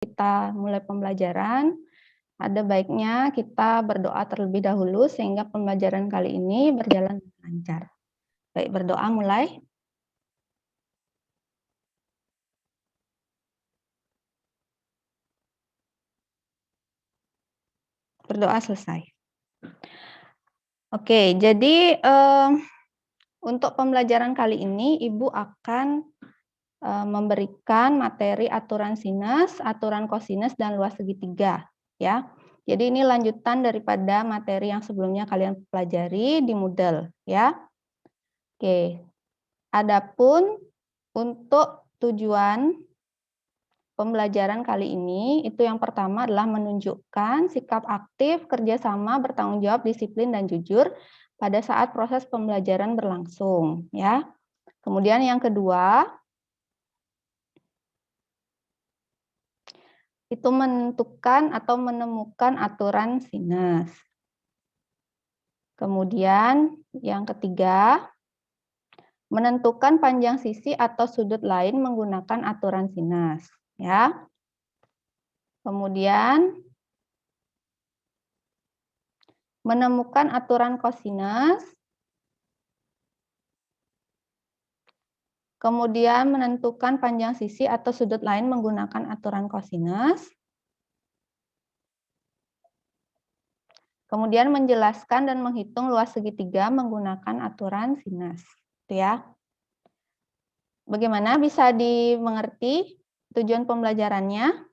kita mulai pembelajaran, ada baiknya kita berdoa terlebih dahulu sehingga pembelajaran kali ini berjalan dengan lancar. Baik, berdoa mulai. Berdoa selesai. Oke, jadi untuk pembelajaran kali ini Ibu akan memberikan materi aturan sinus, aturan kosinus, dan luas segitiga. Ya, jadi ini lanjutan daripada materi yang sebelumnya kalian pelajari di Moodle. Ya, oke. Adapun untuk tujuan pembelajaran kali ini, itu yang pertama adalah menunjukkan sikap aktif, kerjasama, bertanggung jawab, disiplin, dan jujur pada saat proses pembelajaran berlangsung. Ya. Kemudian yang kedua, itu menentukan atau menemukan aturan sinus. Kemudian yang ketiga, menentukan panjang sisi atau sudut lain menggunakan aturan sinus. Ya. Kemudian menemukan aturan kosinus. Kemudian menentukan panjang sisi atau sudut lain menggunakan aturan kosinus. Kemudian menjelaskan dan menghitung luas segitiga menggunakan aturan sinus. Itu ya. Bagaimana, bisa dimengerti tujuan pembelajarannya?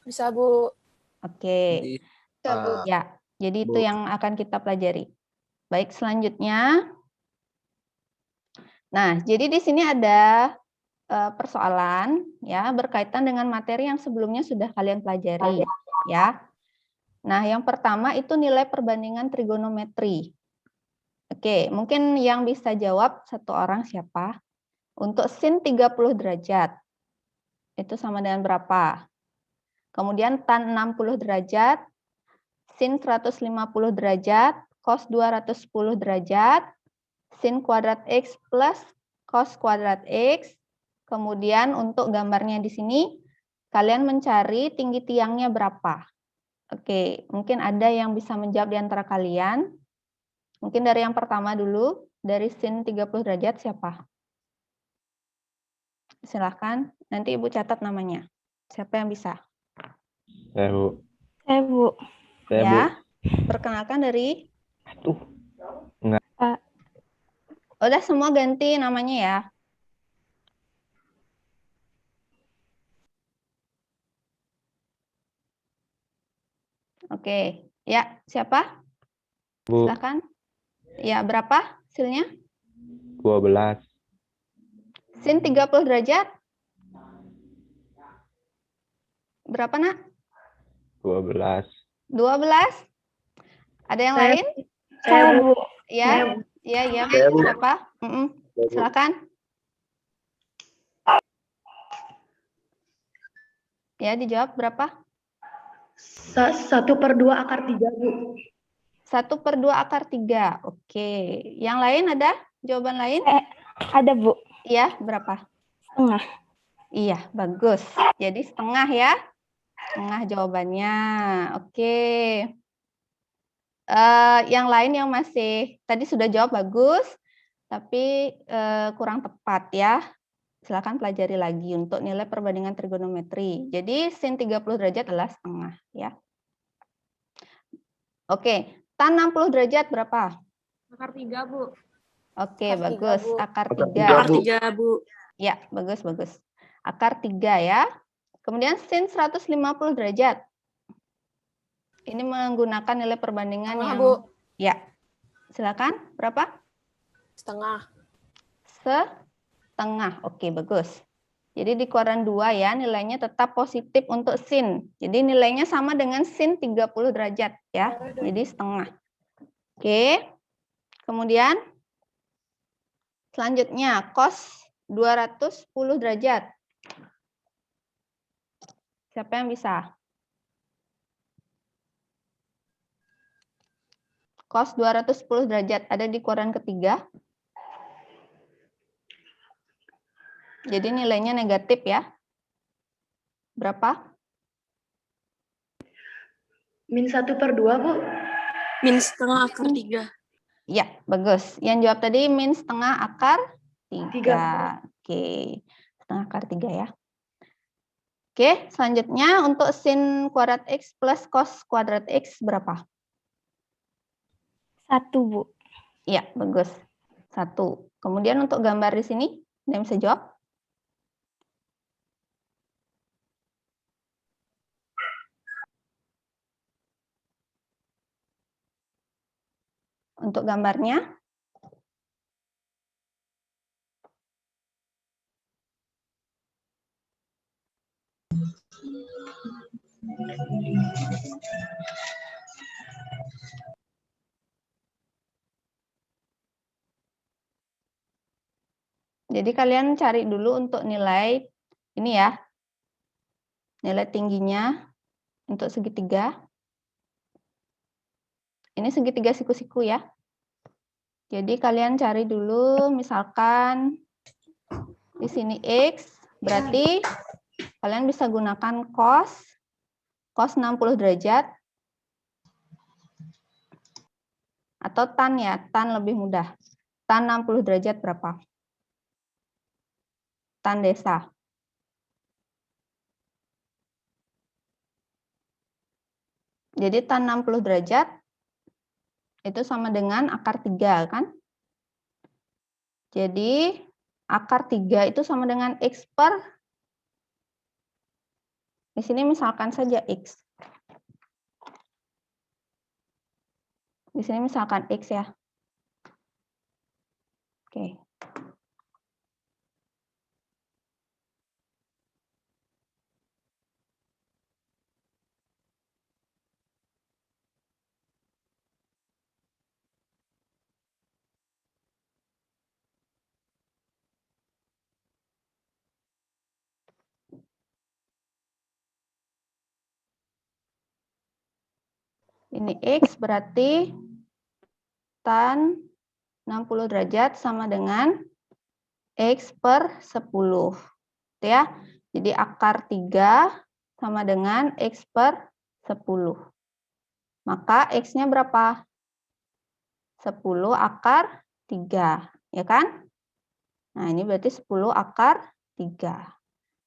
Bisa, Bu. Oke. Bisa, Bu. Ya, jadi itu yang akan kita pelajari. Baik, selanjutnya. Nah, jadi di sini ada persoalan ya berkaitan dengan materi yang sebelumnya sudah kalian pelajari ya. Nah, yang pertama itu nilai perbandingan trigonometri. Oke, mungkin yang bisa jawab satu orang siapa? Untuk sin 30 derajat. Itu sama dengan berapa? Kemudian tan 60 derajat, sin 150 derajat, cos 210 derajat, sin kuadrat X plus cos kuadrat X. Kemudian untuk gambarnya di sini, kalian mencari tinggi tiangnya berapa. Oke, mungkin ada yang bisa menjawab di antara kalian. Mungkin dari yang pertama dulu, dari sin 30 derajat siapa? Silahkan, nanti Ibu catat namanya. Siapa yang bisa? Saya, Bu. Saya, Bu. Saya, Bu. Ya, perkenalkan dari... Enggak. Udah semua ganti namanya ya. Oke, ya siapa? Bu. Silahkan. Ya, berapa hasilnya? 12. Sin 30 derajat? Berapa, Nak? 12. 12? Ada yang lain? Saya, Bu. Ya, ya. Siapa? Silakan. Ya, dijawab berapa? 1/2 akar 3, Bu. 1/2 akar 3. Oke. Yang lain ada? Jawaban lain? Ada, Bu. Iya, berapa? Setengah. Iya, bagus. Jadi setengah ya. Setengah jawabannya. Oke. Yang lain yang masih tadi sudah jawab bagus, tapi kurang tepat ya. Silakan pelajari lagi untuk nilai perbandingan trigonometri. Jadi sin 30 derajat adalah setengah ya. Oke, tan 60 derajat berapa? Akar 3, Bu. Oke, Akar bagus. 3, Bu. Akar 3. Akar 3, Bu. Ya, bagus. Akar 3 ya. Kemudian sin 150 derajat. Ini menggunakan nilai perbandingan Setengah, yang... Bu. Ya, silakan. Berapa? Setengah. Setengah. Oke, bagus. Jadi di kuadran 2 ya, nilainya tetap positif untuk sin. Jadi nilainya sama dengan sin 30 derajat ya. Jadi setengah. Oke. Kemudian selanjutnya cos 210 derajat. Siapa yang bisa? Cos 210 derajat ada di kuadran ketiga. Jadi nilainya negatif ya. Berapa? Min 1/2, Bu. Min setengah akar 3. Ya, bagus. Yang jawab tadi min setengah akar 3. Tiga. Oke, setengah akar 3 ya. Oke, selanjutnya untuk sin kuadrat X plus cos kuadrat X berapa? 1, Bu. Iya, bagus. 1. Kemudian untuk gambar di sini, ada yang bisa jawab? Untuk gambarnya? Jadi kalian cari dulu untuk nilai ini ya. Nilai tingginya untuk segitiga. Ini segitiga siku-siku ya. Jadi kalian cari dulu misalkan di sini X, berarti kalian bisa gunakan cos 60 derajat. Atau tan ya, tan lebih mudah. Tan 60 derajat berapa? Tan desa. Jadi tan 60 derajat itu sama dengan akar 3 kan? Jadi akar 3 itu sama dengan X per, di sini misalkan saja X. Di sini misalkan X ya. Oke. Ini X berarti tan 60 derajat sama dengan X per 10. Itu ya. Jadi akar 3 sama dengan X per 10. Maka X-nya berapa? 10 akar 3. Ya kan? Nah ini berarti 10 akar 3.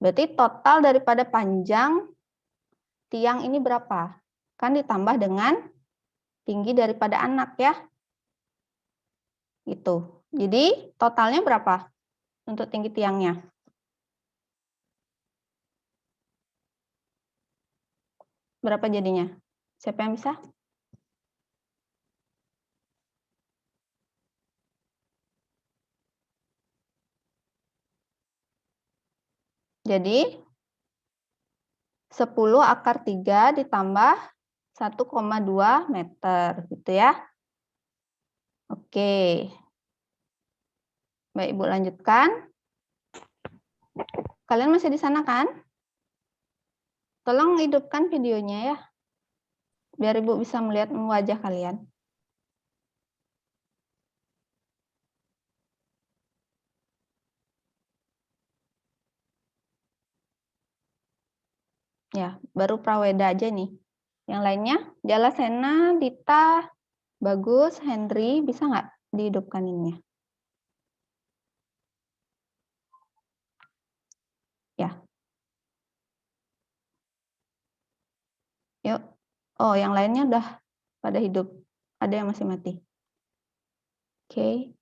Berarti total daripada panjang tiang ini berapa? Kan ditambah dengan tinggi daripada anak ya. Gitu. Jadi totalnya berapa untuk tinggi tiangnya? Berapa jadinya? Siapa yang bisa? Jadi 10 akar 3 ditambah 1,2 meter gitu ya. Oke. Baik, Ibu lanjutkan. Kalian masih di sana kan? Tolong hidupkan videonya ya. Biar Ibu bisa melihat wajah kalian. Ya, baru Praweda aja nih. Yang lainnya, Jala Sena, Dita, Bagus, Henry, bisa nggak dihidupkan ininya? Ya. Yuk. Oh, yang lainnya udah pada hidup. Ada yang masih mati. Oke.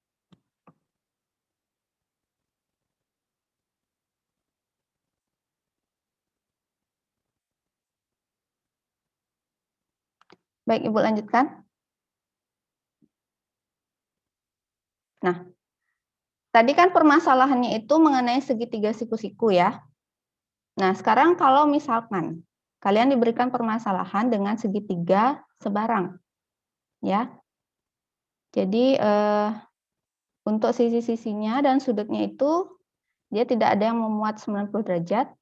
Baik, Ibu lanjutkan. Nah, tadi kan permasalahannya itu mengenai segitiga siku-siku ya. Nah, sekarang kalau misalkan kalian diberikan permasalahan dengan segitiga sebarang. Ya. Jadi untuk sisi-sisinya dan sudutnya itu dia tidak ada yang memuat 90 derajat.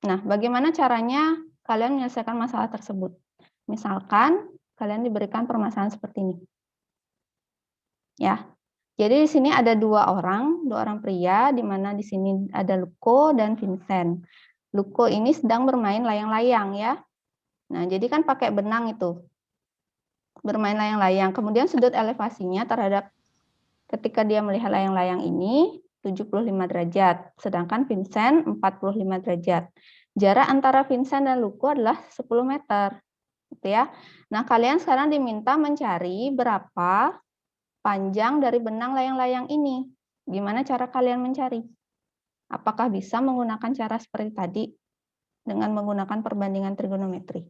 Nah, bagaimana caranya kalian menyelesaikan masalah tersebut? Misalkan kalian diberikan permasalahan seperti ini. Ya. Jadi di sini ada dua orang pria, di mana di sini ada Luko dan Vincent. Luko ini sedang bermain layang-layang ya. Nah, jadi kan pakai benang itu. Bermain layang-layang. Kemudian sudut elevasinya terhadap ketika dia melihat layang-layang ini 75 derajat. Sedangkan Vincent 45 derajat. Jarak antara Vincent dan Luko adalah 10 meter. Gitu ya. Nah, kalian sekarang diminta mencari berapa panjang dari benang layang-layang ini. Gimana cara kalian mencari? Apakah bisa menggunakan cara seperti tadi dengan menggunakan perbandingan trigonometri?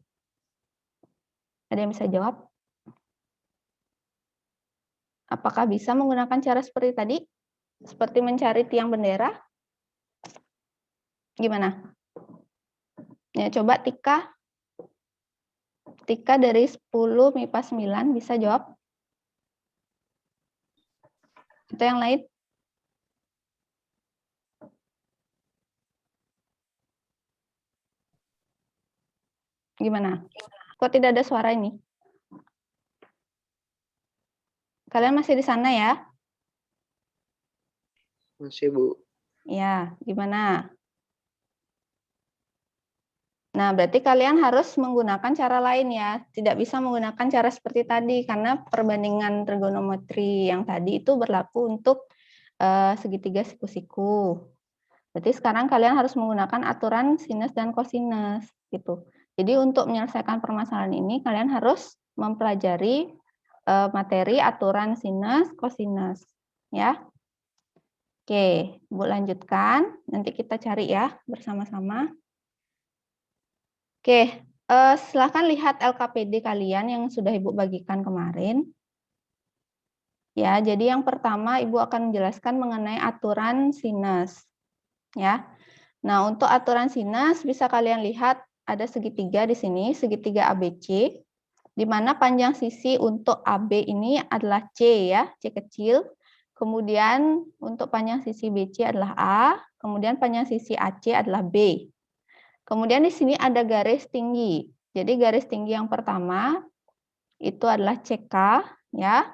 Ada yang bisa jawab? Apakah bisa menggunakan cara seperti tadi? Seperti mencari tiang bendera? Gimana? Ya, coba Tika. Tika dari 10 MIPA 9 bisa jawab? Atau yang lain? Gimana? Kok tidak ada suara ini? Kalian masih di sana ya? Masih, Bu. Ya, gimana? Nah, berarti kalian harus menggunakan cara lain ya. Tidak bisa menggunakan cara seperti tadi, karena perbandingan trigonometri yang tadi itu berlaku untuk segitiga siku-siku. Berarti sekarang kalian harus menggunakan aturan sinus dan kosinus gitu. Jadi untuk menyelesaikan permasalahan ini kalian harus mempelajari materi aturan sinus kosinus ya. Oke, Bu lanjutkan. Nanti kita cari ya bersama-sama. Oke, silahkan lihat LKPD kalian yang sudah Ibu bagikan kemarin. Ya, jadi yang pertama Ibu akan menjelaskan mengenai aturan sinus. Ya. Nah, untuk aturan sinus bisa kalian lihat ada segitiga di sini, segitiga ABC, di mana panjang sisi untuk AB ini adalah C ya, C kecil. Kemudian untuk panjang sisi BC adalah A, kemudian panjang sisi AC adalah B. Kemudian di sini ada garis tinggi. Jadi garis tinggi yang pertama itu adalah CK ya.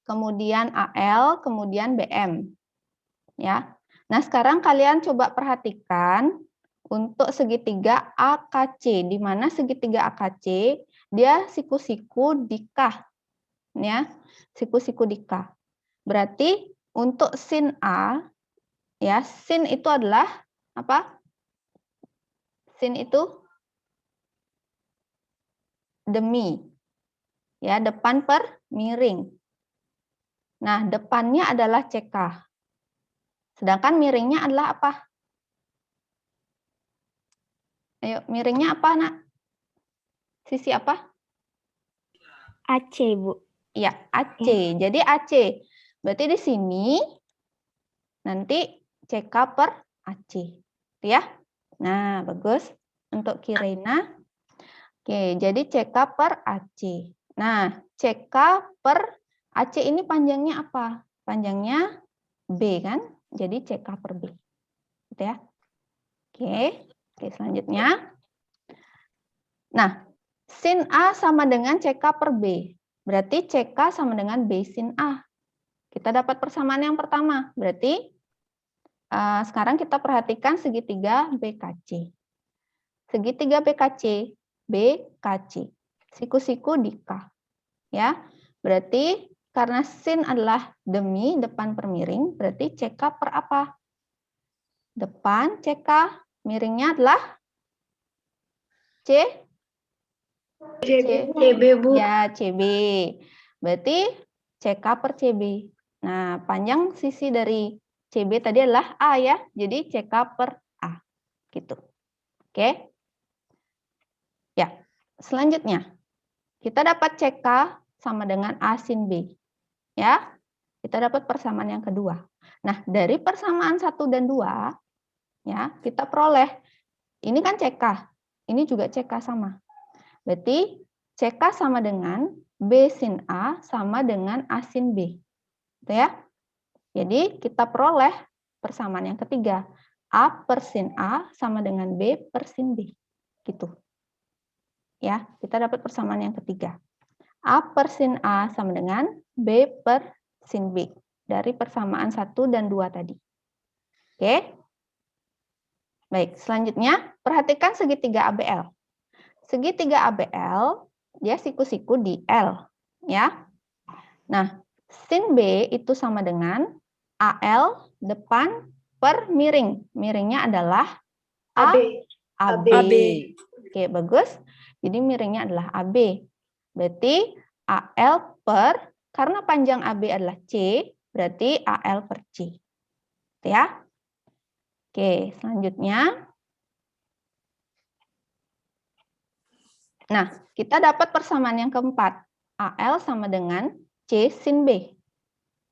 Kemudian AL, kemudian BM. Ya. Nah, sekarang kalian coba perhatikan untuk segitiga AKC, di mana segitiga AKC dia siku-siku dikah, ya, siku-siku dikah. Berarti untuk sin A, ya, sin itu adalah apa? Sin itu demi, ya, depan per miring. Nah, depannya adalah CK. Sedangkan miringnya adalah apa? Ayo, miringnya apa, Nak? Sisi apa? AC, Bu. Ya, AC. Jadi AC. Berarti di sini nanti CK per AC. Ya. Nah, bagus. Untuk Kirena. Oke, jadi CK per AC. Nah, CK per AC ini panjangnya apa? Panjangnya B kan? Jadi CK per B. Gitu ya. Oke, selanjutnya. Nah, sin A sama dengan CK per B. Berarti CK sama dengan B sin A. Kita dapat persamaan yang pertama. Berarti sekarang kita perhatikan segitiga BKC. Segitiga BKC. Siku-siku dikah. Ya. Berarti karena sin adalah demi depan per miring, berarti CK per apa? Depan CK, miringnya adalah CB, Bu. Ya, CB. Berarti CK per CB. Nah, panjang sisi dari CB tadi adalah A ya. Jadi CK per A. Gitu. Oke. Ya. Selanjutnya, kita dapat CK sama dengan A sin B. Ya. Kita dapat persamaan yang kedua. Nah, dari persamaan 1 dan 2, ya, kita peroleh. Ini kan CK. Ini juga CK sama. Berarti CK sama dengan B sin A sama dengan A sin B. Gitu ya. Jadi kita peroleh persamaan yang ketiga. A per sin A sama dengan B per sin B. Gitu. Ya, kita dapat persamaan yang ketiga. A per sin A sama dengan B per sin B. Dari persamaan 1 dan 2 tadi. Oke. Baik, selanjutnya perhatikan segitiga ABL. Segitiga ABL dia siku-siku di L, ya. Nah, sin B itu sama dengan AL depan per miring. Miringnya adalah AB. AB. AB. Oke, bagus. Jadi miringnya adalah AB. Berarti AL per, karena panjang AB adalah C, berarti AL per C. Ya. Oke, selanjutnya. Nah, kita dapat persamaan yang keempat. AL sama dengan C sin B.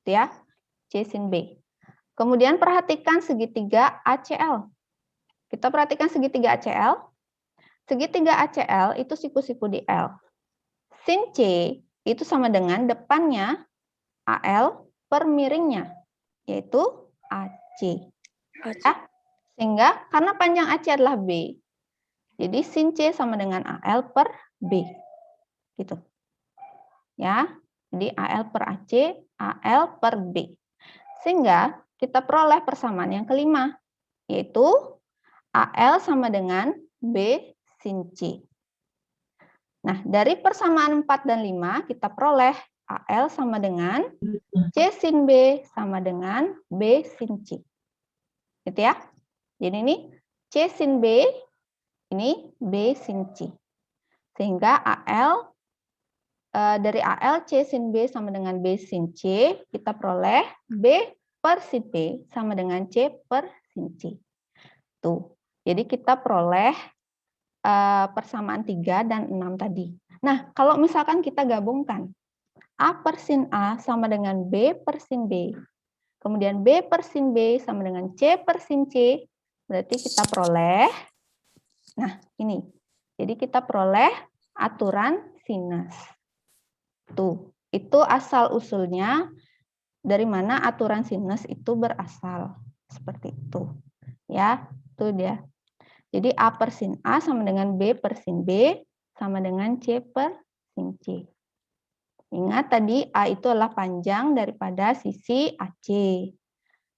Ya, C sin B. Kemudian perhatikan segitiga ACL. Kita perhatikan segitiga ACL. Segitiga ACL itu siku-siku di L. Sin C itu sama dengan depannya AL per miringnya, yaitu AC. Ya. Sehingga karena panjang AC adalah B, jadi sin C sama dengan AL per B. Gitu. Ya. Jadi AL per AC, AL per B. Sehingga kita peroleh persamaan yang kelima, yaitu AL sama dengan B sin C. Nah, dari persamaan 4 dan 5, kita peroleh AL sama dengan C sin B sama dengan B sin C. Gitu ya. Jadi ini C sin B, ini B sin C. Sehingga AL, dari AL C sin B sama dengan B sin C, kita peroleh B per sin B sama dengan C per sin C. Tuh. Jadi kita peroleh persamaan 3 dan 6 tadi. Nah, kalau misalkan kita gabungkan A per sin A sama dengan B per sin B, kemudian B per sin B sama dengan C per sin C, berarti kita peroleh, nah ini, jadi kita peroleh aturan sinus. Tuh, itu asal-usulnya dari mana aturan sinus itu berasal. Seperti itu. Ya, itu dia. Jadi A per sin A sama dengan B per sin B sama dengan C per sin C. Ingat tadi A itu adalah panjang daripada sisi AC.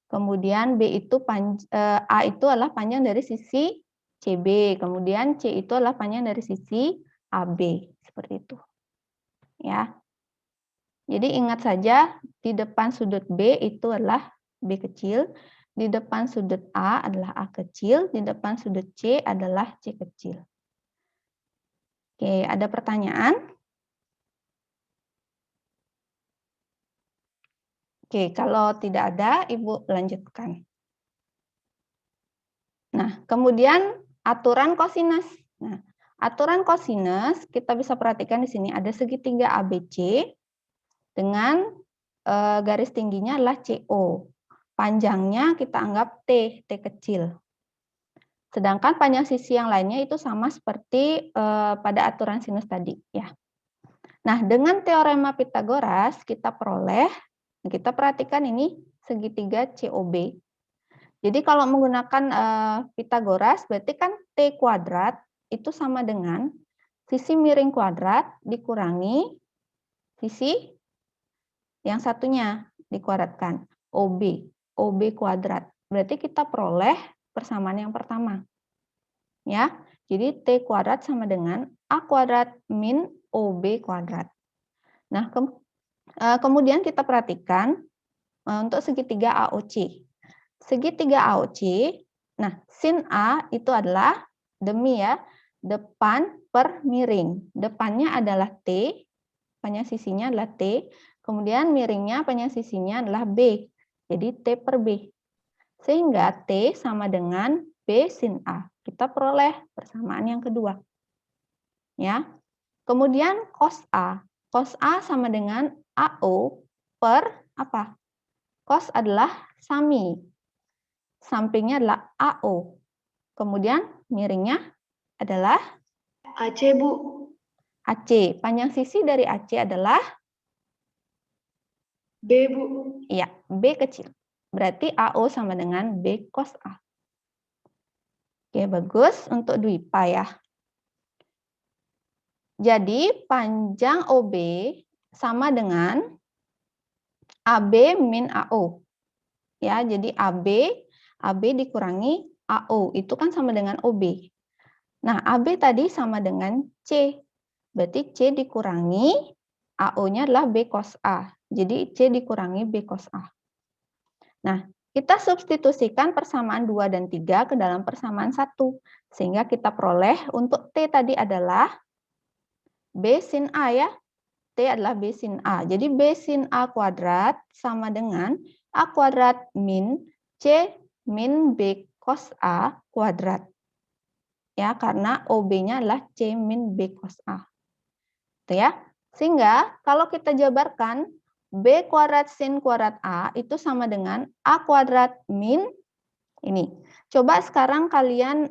Kemudian A itu adalah panjang dari sisi CB. Kemudian C itu adalah panjang dari sisi AB. Seperti itu. Ya. Jadi ingat saja di depan sudut B itu adalah B kecil. Di depan sudut A adalah A kecil, di depan sudut C adalah C kecil. Oke, ada pertanyaan? Oke, kalau tidak ada, Ibu lanjutkan. Nah, kemudian aturan kosinus. Nah, aturan kosinus kita bisa perhatikan di sini ada segitiga ABC dengan garis tingginya adalah CO. Panjangnya kita anggap T kecil. Sedangkan panjang sisi yang lainnya itu sama seperti pada aturan sinus tadi, ya. Nah, dengan teorema Pythagoras kita peroleh, kita perhatikan ini segitiga COB. Jadi kalau menggunakan Pythagoras berarti kan T kuadrat itu sama dengan sisi miring kuadrat dikurangi sisi yang satunya dikuadratkan, OB kuadrat. Berarti kita peroleh persamaan yang pertama. Ya, jadi T kuadrat sama dengan A kuadrat min OB kuadrat. Nah, kemudian kita perhatikan untuk segitiga AOC. Segitiga AOC, nah sin A itu adalah depan per miring. Depannya adalah T, panjang sisinya adalah T, kemudian miringnya panjang sisinya adalah B. Jadi T per B. Sehingga T sama dengan B sin A. Kita peroleh persamaan yang kedua. Ya. Kemudian cos A. Cos A sama dengan AO per apa? Cos adalah sami. Sampingnya adalah AO. Kemudian miringnya adalah AC, Bu. AC. Panjang sisi dari AC adalah B, Bu. iya, B kecil. Berarti AO sama dengan B cos A. Oke, bagus untuk Dwipa ya. Jadi panjang OB sama dengan AB min AO. Ya, jadi AB dikurangi AO, itu kan sama dengan OB. Nah, AB tadi sama dengan C. Berarti C dikurangi AO-nya adalah B cos A. Jadi C dikurangi B cos A. Nah, kita substitusikan persamaan 2 dan 3 ke dalam persamaan 1. Sehingga kita peroleh untuk T tadi adalah B sin A ya. T adalah B sin A. Jadi B sin A kuadrat sama dengan A kuadrat min C min B cos A kuadrat. Ya, karena OB-nya adalah C min B cos A. Itu ya. Sehingga kalau kita jabarkan B kuadrat sin kuadrat A itu sama dengan A kuadrat min ini. Coba sekarang kalian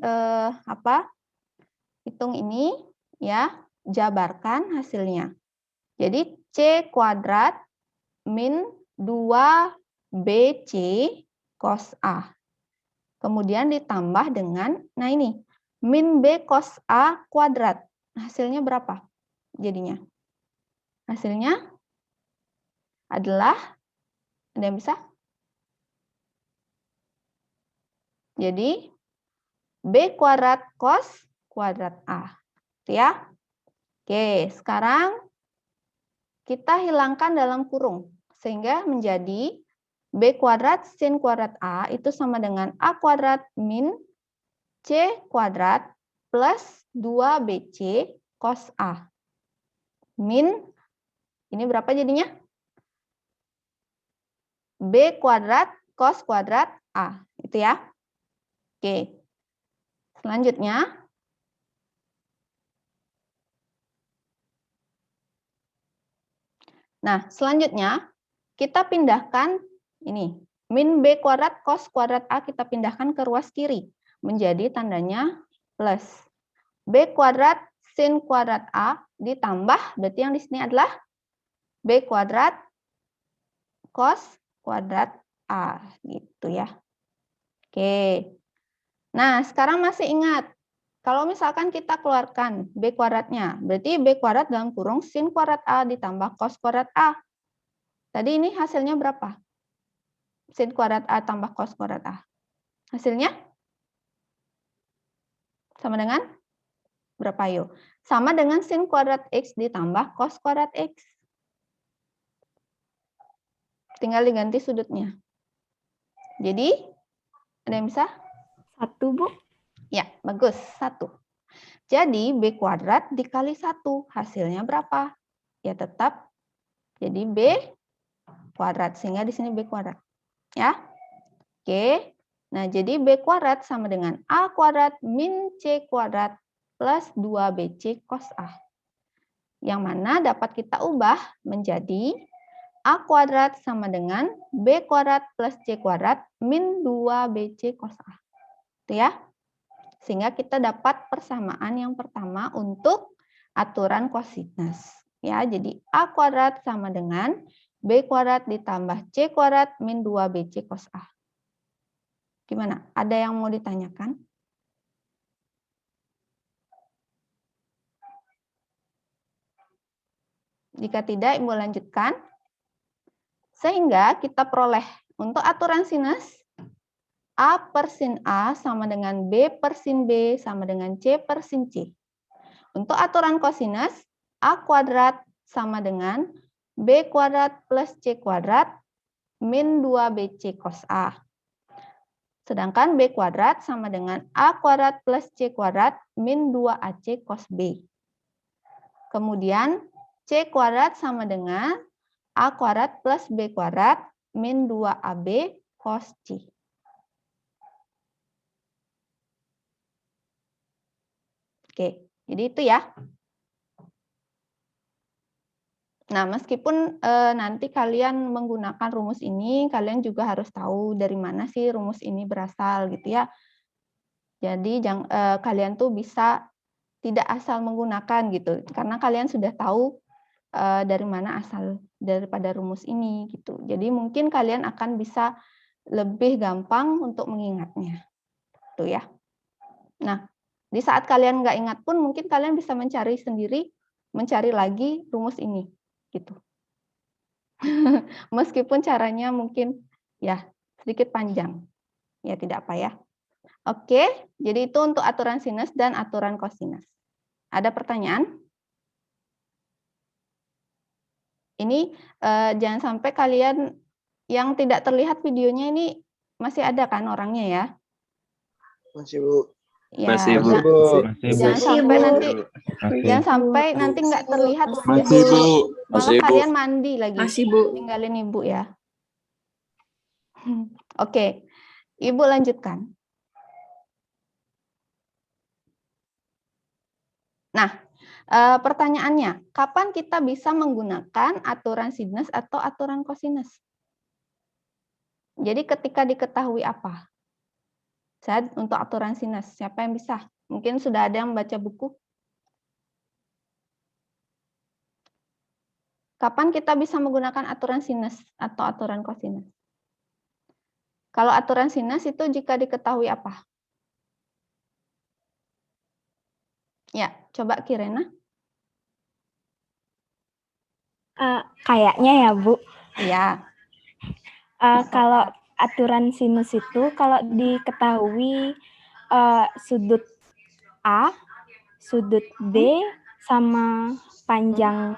hitung ini ya, jabarkan hasilnya. Jadi C kuadrat min 2BC cos A. Kemudian ditambah dengan, nah ini, min B cos A kuadrat. Hasilnya berapa jadinya? Hasilnya adalah, ada yang bisa? Jadi, B kuadrat cos kuadrat A. Itu ya. Oke, sekarang kita hilangkan dalam kurung. Sehingga menjadi B kuadrat sin kuadrat A itu sama dengan A kuadrat min C kuadrat plus 2BC cos A. Min, ini berapa jadinya? B kuadrat cos kuadrat A. Itu ya. Oke. Selanjutnya. Nah, selanjutnya kita pindahkan ini. Min B kuadrat cos kuadrat A kita pindahkan ke ruas kiri. Menjadi tandanya plus. B kuadrat sin kuadrat A ditambah, berarti yang di sini adalah B kuadrat cos kuadrat A. Gitu ya. Oke. Nah, sekarang masih ingat. Kalau misalkan kita keluarkan B kuadratnya, berarti B kuadrat dalam kurung sin kuadrat A ditambah cos kuadrat A. Tadi ini hasilnya berapa? Sin kuadrat A tambah cos kuadrat A. Hasilnya? Sama dengan? Berapa yuk? Sama dengan sin kuadrat X ditambah cos kuadrat X. Tinggal diganti sudutnya. Jadi, ada yang bisa? 1, Bu. Ya, bagus. 1. Jadi, B kuadrat dikali 1. Hasilnya berapa? Ya, tetap jadi B kuadrat. Sehingga di sini B kuadrat. Ya. Oke. Nah, jadi B kuadrat sama dengan A kuadrat min C kuadrat plus 2BC cos A. Yang mana dapat kita ubah menjadi A kuadrat sama dengan B kuadrat plus C kuadrat min 2BC cos A. Itu ya. Sehingga kita dapat persamaan yang pertama untuk aturan kosinus. Ya, jadi A kuadrat sama dengan B kuadrat ditambah C kuadrat min 2BC cos A. Gimana? Ada yang mau ditanyakan? Jika tidak, Ibu lanjutkan. Sehingga kita peroleh untuk aturan sinus, A per sin A sama dengan B per sin B sama dengan C per sin C. Untuk aturan kosinus, A kuadrat sama dengan B kuadrat plus C kuadrat min 2BC cos A. Sedangkan B kuadrat sama dengan A kuadrat plus C kuadrat min 2AC cos B. Kemudian C kuadrat sama dengan A kuadrat plus B kuadrat min 2AB cos C. Oke, jadi itu ya. Nah, meskipun nanti kalian menggunakan rumus ini, kalian juga harus tahu dari mana sih rumus ini berasal gitu ya. Jadi kalian tuh bisa tidak asal menggunakan gitu, karena kalian sudah tahu dari mana asal daripada rumus ini gitu. Jadi mungkin kalian akan bisa lebih gampang untuk mengingatnya, tuh ya. Nah, di saat kalian nggak ingat pun mungkin kalian bisa mencari sendiri, mencari lagi rumus ini, gitu. Meskipun caranya mungkin ya sedikit panjang, ya tidak apa ya. Oke, jadi itu untuk aturan sinus dan aturan kosinus. Ada pertanyaan? Ini jangan sampai kalian yang tidak terlihat videonya ini masih ada kan orangnya ya? Masih, Bu. Ya, Masih, Bu. Masih, jangan Bu. sampai nanti Masih. jangan sampai nanti nggak terlihat Masih, Bu. malah Masih, Bu. kalian mandi lagi. Masih, Bu. Tinggalin Ibu ya. Oke, Ibu lanjutkan. Nah, pertanyaannya, kapan kita bisa menggunakan aturan sinus atau aturan kosinus? Jadi ketika diketahui apa? Saya untuk aturan sinus, siapa yang bisa? Mungkin sudah ada yang baca buku. Kapan kita bisa menggunakan aturan sinus atau aturan kosinus? Kalau aturan sinus itu jika diketahui apa? Ya, coba Kirena. Kayaknya ya, Bu. Iya. Kalau aturan sinus itu kalau diketahui sudut A, sudut B, sama panjang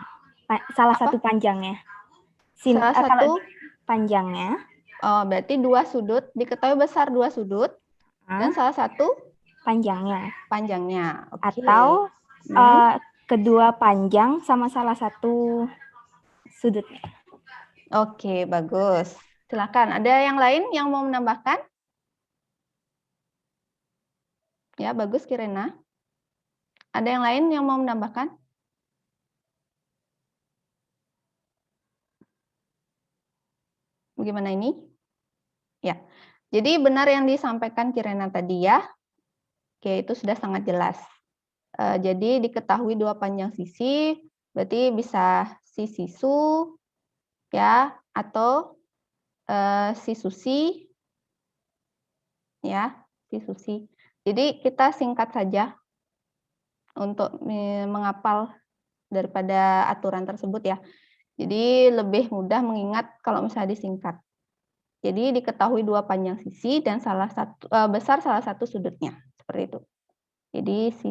salah Apa? satu panjangnya. Salah Kalau satu, panjangnya oh, berarti dua sudut, diketahui besar dua sudut, dan salah satu panjangnya. panjangnya. Oke. Atau Hmm. kedua panjang sama salah satu sudutnya. Oke, bagus. Silakan. Ada yang lain yang mau menambahkan? Ya, bagus Kirena. Ada yang lain yang mau menambahkan? Bagaimana ini? Ya. Jadi benar yang disampaikan Kirena tadi ya. Oke, itu sudah sangat jelas. Jadi diketahui dua panjang sisi, berarti bisa sisi su, ya, atau si susi, ya, si susi. Jadi kita singkat saja untuk menghafal daripada aturan tersebut ya. Jadi lebih mudah mengingat kalau misalnya disingkat. Jadi diketahui dua panjang sisi dan besar salah satu sudutnya, seperti itu. Jadi si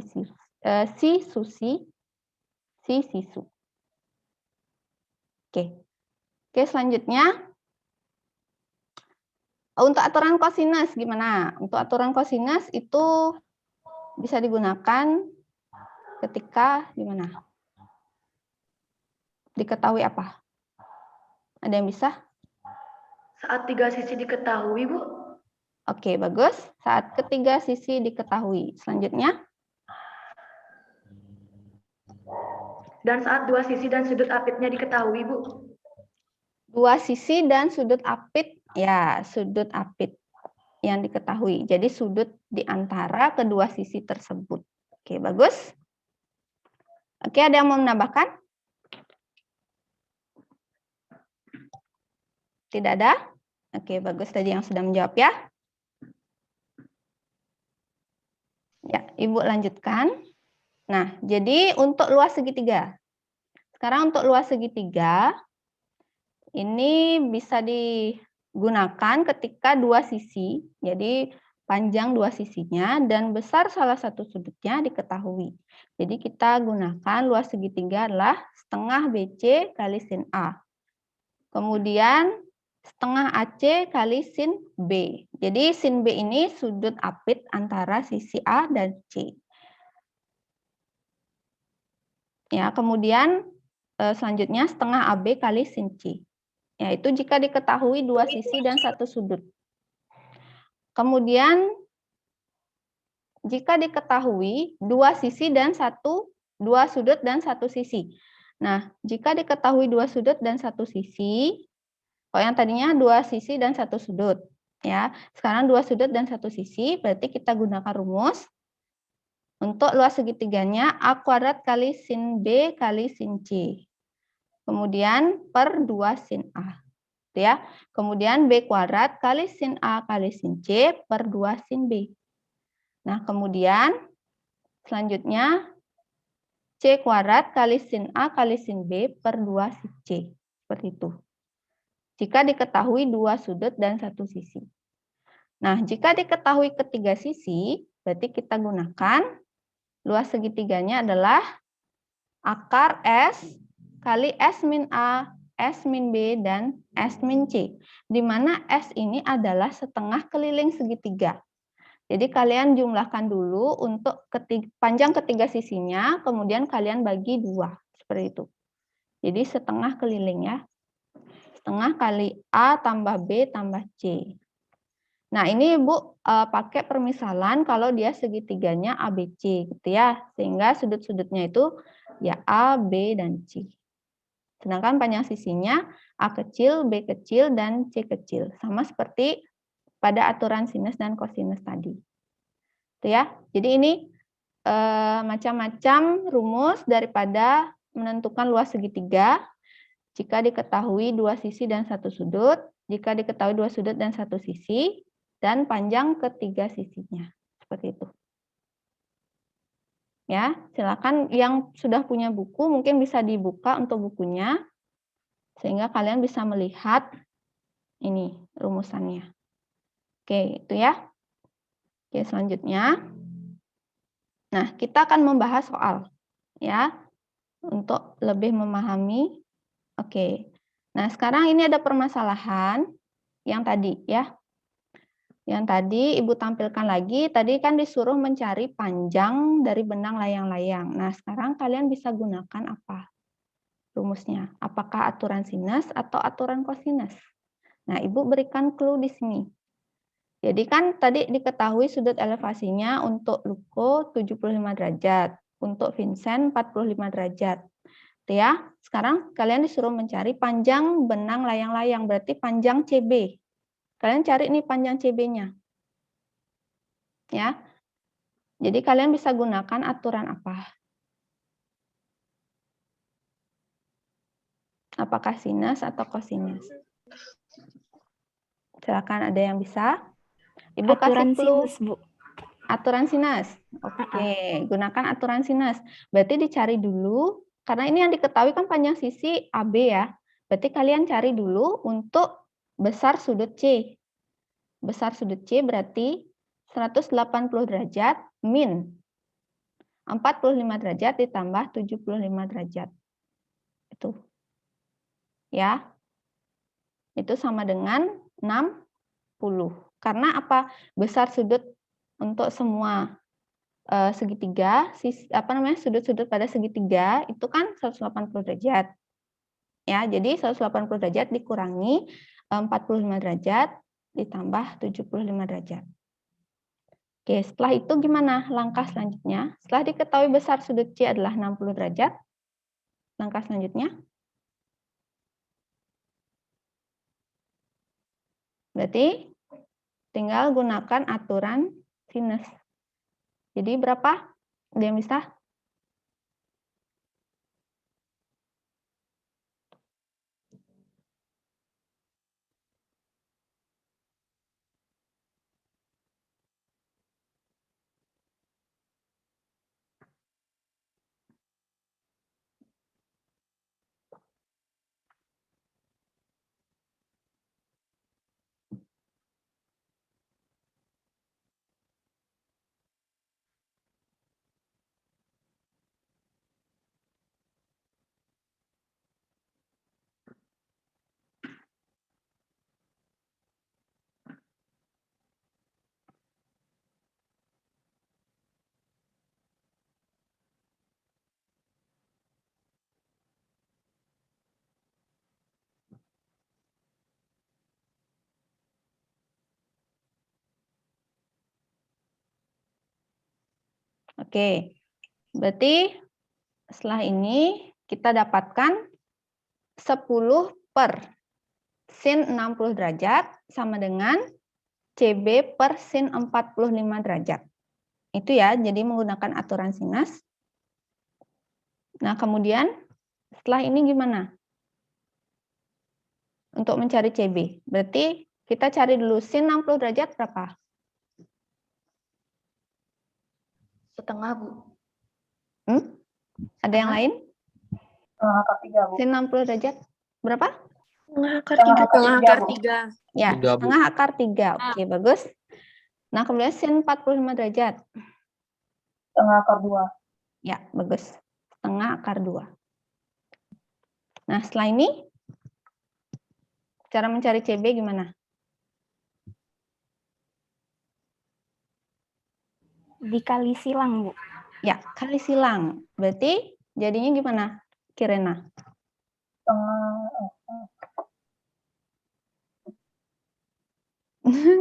susi, si sisu. Oke, selanjutnya untuk aturan kosinus gimana? Untuk aturan kosinus itu bisa digunakan ketika gimana? Diketahui apa? Ada yang bisa? Saat tiga sisi diketahui, Bu. Oke, bagus. Saat ketiga sisi diketahui. Selanjutnya? Dan saat dua sisi dan sudut apitnya diketahui, Bu. Dua sisi dan sudut apit, ya, sudut apit yang diketahui. Jadi sudut di antara kedua sisi tersebut. Oke, bagus. Oke, ada yang mau menambahkan? Tidak ada? Oke, bagus tadi yang sudah menjawab ya. Ya, Ibu lanjutkan. Nah, jadi untuk luas segitiga. Sekarang untuk luas segitiga, ini bisa digunakan ketika dua sisi, jadi panjang dua sisinya dan besar salah satu sudutnya diketahui. Jadi kita gunakan luas segitiga adalah setengah BC kali sin A. Kemudian setengah AC kali sin B. Jadi sin B ini sudut apit antara sisi A dan C. Ya, kemudian selanjutnya setengah AB kali sin C. Yaitu jika diketahui dua sisi dan satu sudut. Kemudian jika diketahui dua sisi dan dua sudut dan satu sisi. Nah, jika diketahui dua sudut dan satu sisi, kalau yang tadinya dua sisi dan satu sudut, ya. Sekarang dua sudut dan satu sisi, berarti kita gunakan rumus untuk luas segitiganya A kuadrat kali sin B kali sin C. Kemudian per 2 sin A. Ya. Kemudian B kuadrat kali sin A kali sin C per 2 sin B. Nah, kemudian selanjutnya C kuadrat kali sin A kali sin B per 2 sin C. Seperti itu. Jika diketahui dua sudut dan satu sisi. Nah, jika diketahui ketiga sisi, berarti kita gunakan luas segitiganya adalah akar S kali S min A, S min B, dan S min C. Di mana S ini adalah setengah keliling segitiga. Jadi kalian jumlahkan dulu untuk panjang ketiga sisinya, kemudian kalian bagi 2. Seperti itu. Jadi setengah keliling ya. Setengah kali A tambah B tambah C. Nah, ini Ibu pakai permisalan kalau dia segitiganya ABC gitu ya. Sehingga sudut-sudutnya itu ya A, B, dan C. Sedangkan panjang sisinya A kecil, B kecil, dan C kecil. Sama seperti pada aturan sinus dan kosinus tadi. Itu ya. Jadi ini macam-macam rumus daripada menentukan luas segitiga. Jika diketahui 2 sisi dan 1 sudut, jika diketahui 2 sudut dan 1 sisi, dan panjang ketiga sisinya. Seperti itu. Ya, silakan yang sudah punya buku mungkin bisa dibuka untuk bukunya sehingga kalian bisa melihat ini rumusannya. Oke, itu ya. Oke, selanjutnya. Nah, kita akan membahas soal ya untuk lebih memahami. Oke. Nah, sekarang ini ada permasalahan yang tadi ya. Yang tadi Ibu tampilkan lagi, tadi kan disuruh mencari panjang dari benang layang-layang. Nah, sekarang kalian bisa gunakan apa? Rumusnya. Apakah aturan sinus atau aturan kosinus? Nah, Ibu berikan clue di sini. Jadi kan tadi diketahui sudut elevasinya untuk Luko 75 derajat, untuk Vincent 45 derajat. Ya, sekarang kalian disuruh mencari panjang benang layang-layang, berarti panjang CB. Kalian cari nih panjang CB-nya. Ya. Jadi kalian bisa gunakan aturan apa? Apakah sinus atau kosinus? Silakan, ada yang bisa? Ibu Aturan kasih clue. sinus, Bu. Aturan sinus. Oke, gunakan aturan sinus. Berarti dicari dulu, karena ini yang diketahui kan panjang sisi AB ya. Berarti kalian cari dulu untuk besar sudut C. Besar sudut C berarti 180 derajat min 45 derajat ditambah 75 derajat. Itu. Ya. Itu sama dengan 60. Karena apa? Besar sudut untuk semua segitiga, sudut-sudut pada segitiga itu kan 180 derajat. Ya, jadi 180 derajat dikurangi 45 derajat ditambah 75 derajat. Oke, setelah itu gimana langkah selanjutnya? Setelah diketahui besar sudut C adalah 60 derajat, langkah selanjutnya berarti tinggal gunakan aturan sinus. Jadi berapa? Ada yang bisa? Oke, berarti setelah ini kita dapatkan 10 per sin 60 derajat sama dengan CB per sin 45 derajat. Itu ya, jadi menggunakan aturan sinus. Nah, kemudian setelah ini gimana? Untuk mencari CB. Berarti kita cari dulu sin 60 derajat berapa? Setengah, Bu. Ada yang lain? Akar 3, Bu. Sin 60 derajat berapa? Setengah akar 3. Ya, setengah akar 3. Oke, bagus. Nah, kemudian sin 45 derajat. Setengah akar 2. Ya, bagus. Setengah akar 2. Nah, setelah ini, cara mencari CB gimana? Dikali silang, Bu. Ya, kali silang. Berarti jadinya gimana, Kirena?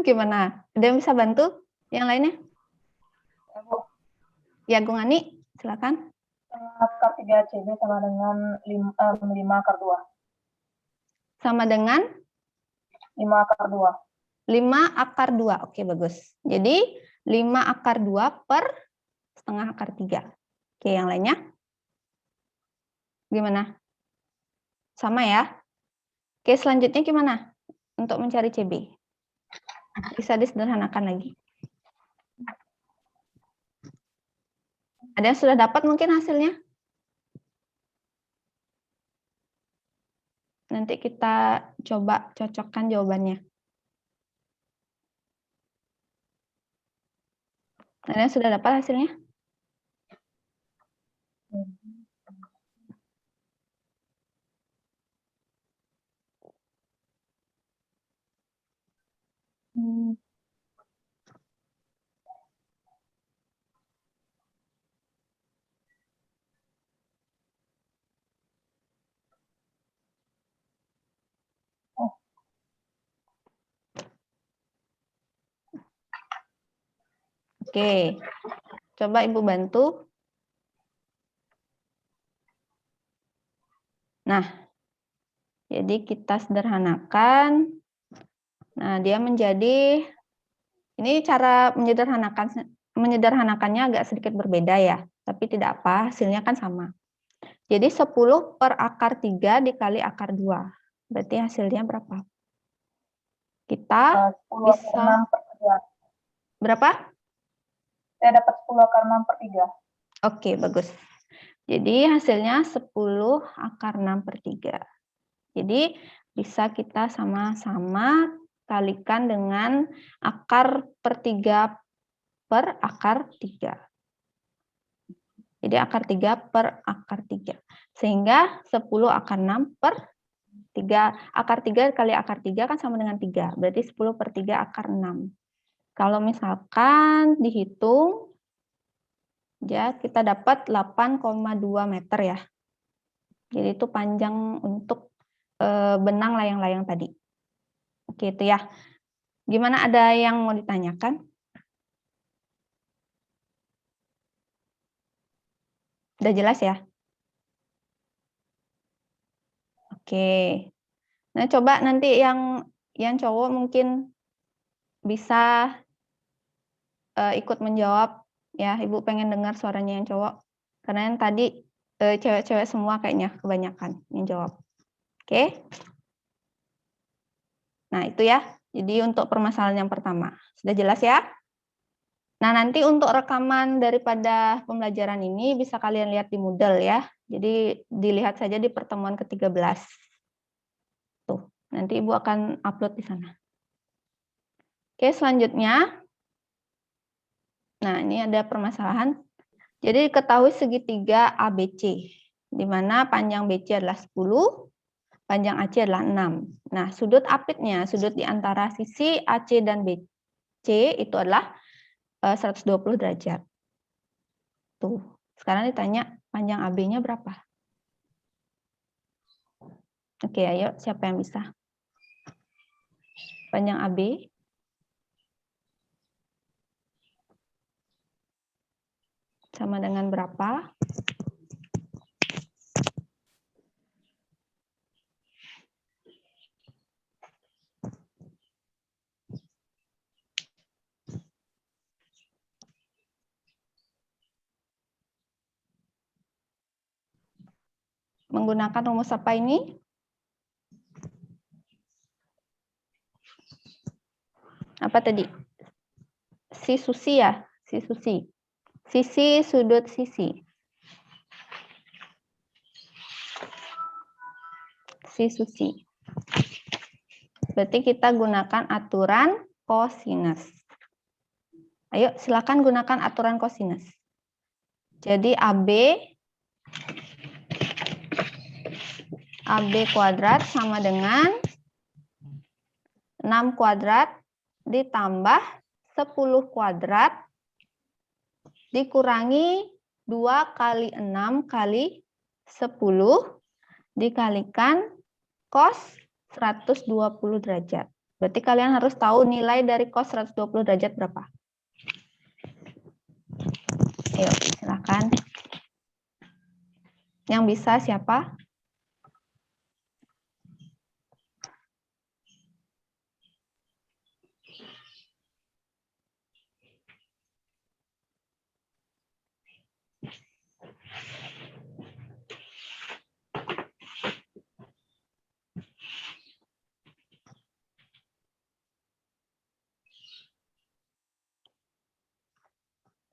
Gimana? Ada yang bisa bantu? Yang lainnya? Ya, Bu. Ya, Gungani, silakan. Setengah akar 3 CB sama dengan 5 akar 2. Sama dengan 5 akar 2. 5 akar 2. Oke, bagus. Jadi 5 akar 2 per setengah akar 3. Oke, yang lainnya? Gimana? Sama ya? Oke, selanjutnya gimana? Untuk mencari CB. Bisa disederhanakan lagi. Ada yang sudah dapat mungkin hasilnya? Nanti kita coba cocokkan jawabannya. Ada yang sudah dapat hasilnya? Oke, coba Ibu bantu. Nah, jadi kita sederhanakan. Nah, dia menjadi, ini cara menyederhanakannya agak sedikit berbeda ya, tapi tidak apa, hasilnya kan sama. Jadi 10 per akar 3 dikali akar 2. Berarti hasilnya berapa? Kita 10 bisa... akar 6 per 3. Berapa? Saya dapat 10 akar 6 per 3. Oke, bagus. Jadi hasilnya 10 akar 6 per 3. Jadi bisa kita sama-sama kalikan dengan akar per 3 per akar 3. Jadi akar 3 per akar 3. Sehingga 10 akar 6 per 3. Akar 3 kali akar 3 kan sama dengan 3. Berarti 10 per 3 akar 6. Kalau misalkan dihitung, ya kita dapat 8,2 meter ya. Jadi itu panjang untuk benang layang-layang tadi. Oke, itu ya. Gimana, ada yang mau ditanyakan? Udah jelas ya? Oke. Nah, coba nanti yang cowok mungkin bisa ikut menjawab ya. Ibu pengen dengar suaranya yang cowok. Karena yang tadi cewek-cewek semua kayaknya kebanyakan yang jawab. Oke. Nah, itu ya. Jadi untuk permasalahan yang pertama. Sudah jelas ya? Nah, nanti untuk rekaman daripada pembelajaran ini bisa kalian lihat di Moodle ya. Jadi dilihat saja di pertemuan ke-13. Tuh, nanti Ibu akan upload di sana. Oke, selanjutnya. Nah, ini ada permasalahan. Jadi ketahui segitiga ABC, di mana panjang BC adalah 10, panjang AC adalah 6. Nah, sudut apitnya, sudut di antara sisi AC dan BC itu adalah 120 derajat. Tuh, sekarang ditanya panjang AB-nya berapa? Oke, ayo siapa yang bisa? Panjang AB sama dengan berapa? Menggunakan rumus apa ini? Apa tadi? Sisusi ya? Sisusi. Sisi, sudut sisi. Sisusi. Berarti kita gunakan aturan kosinus. Ayo, silakan gunakan aturan kosinus. Jadi AB kuadrat sama dengan 6 kuadrat ditambah 10 kuadrat dikurangi 2 kali 6 kali 10 dikalikan cos 120 derajat. Berarti kalian harus tahu nilai dari cos 120 derajat berapa. Ayo, silakan. Yang bisa siapa?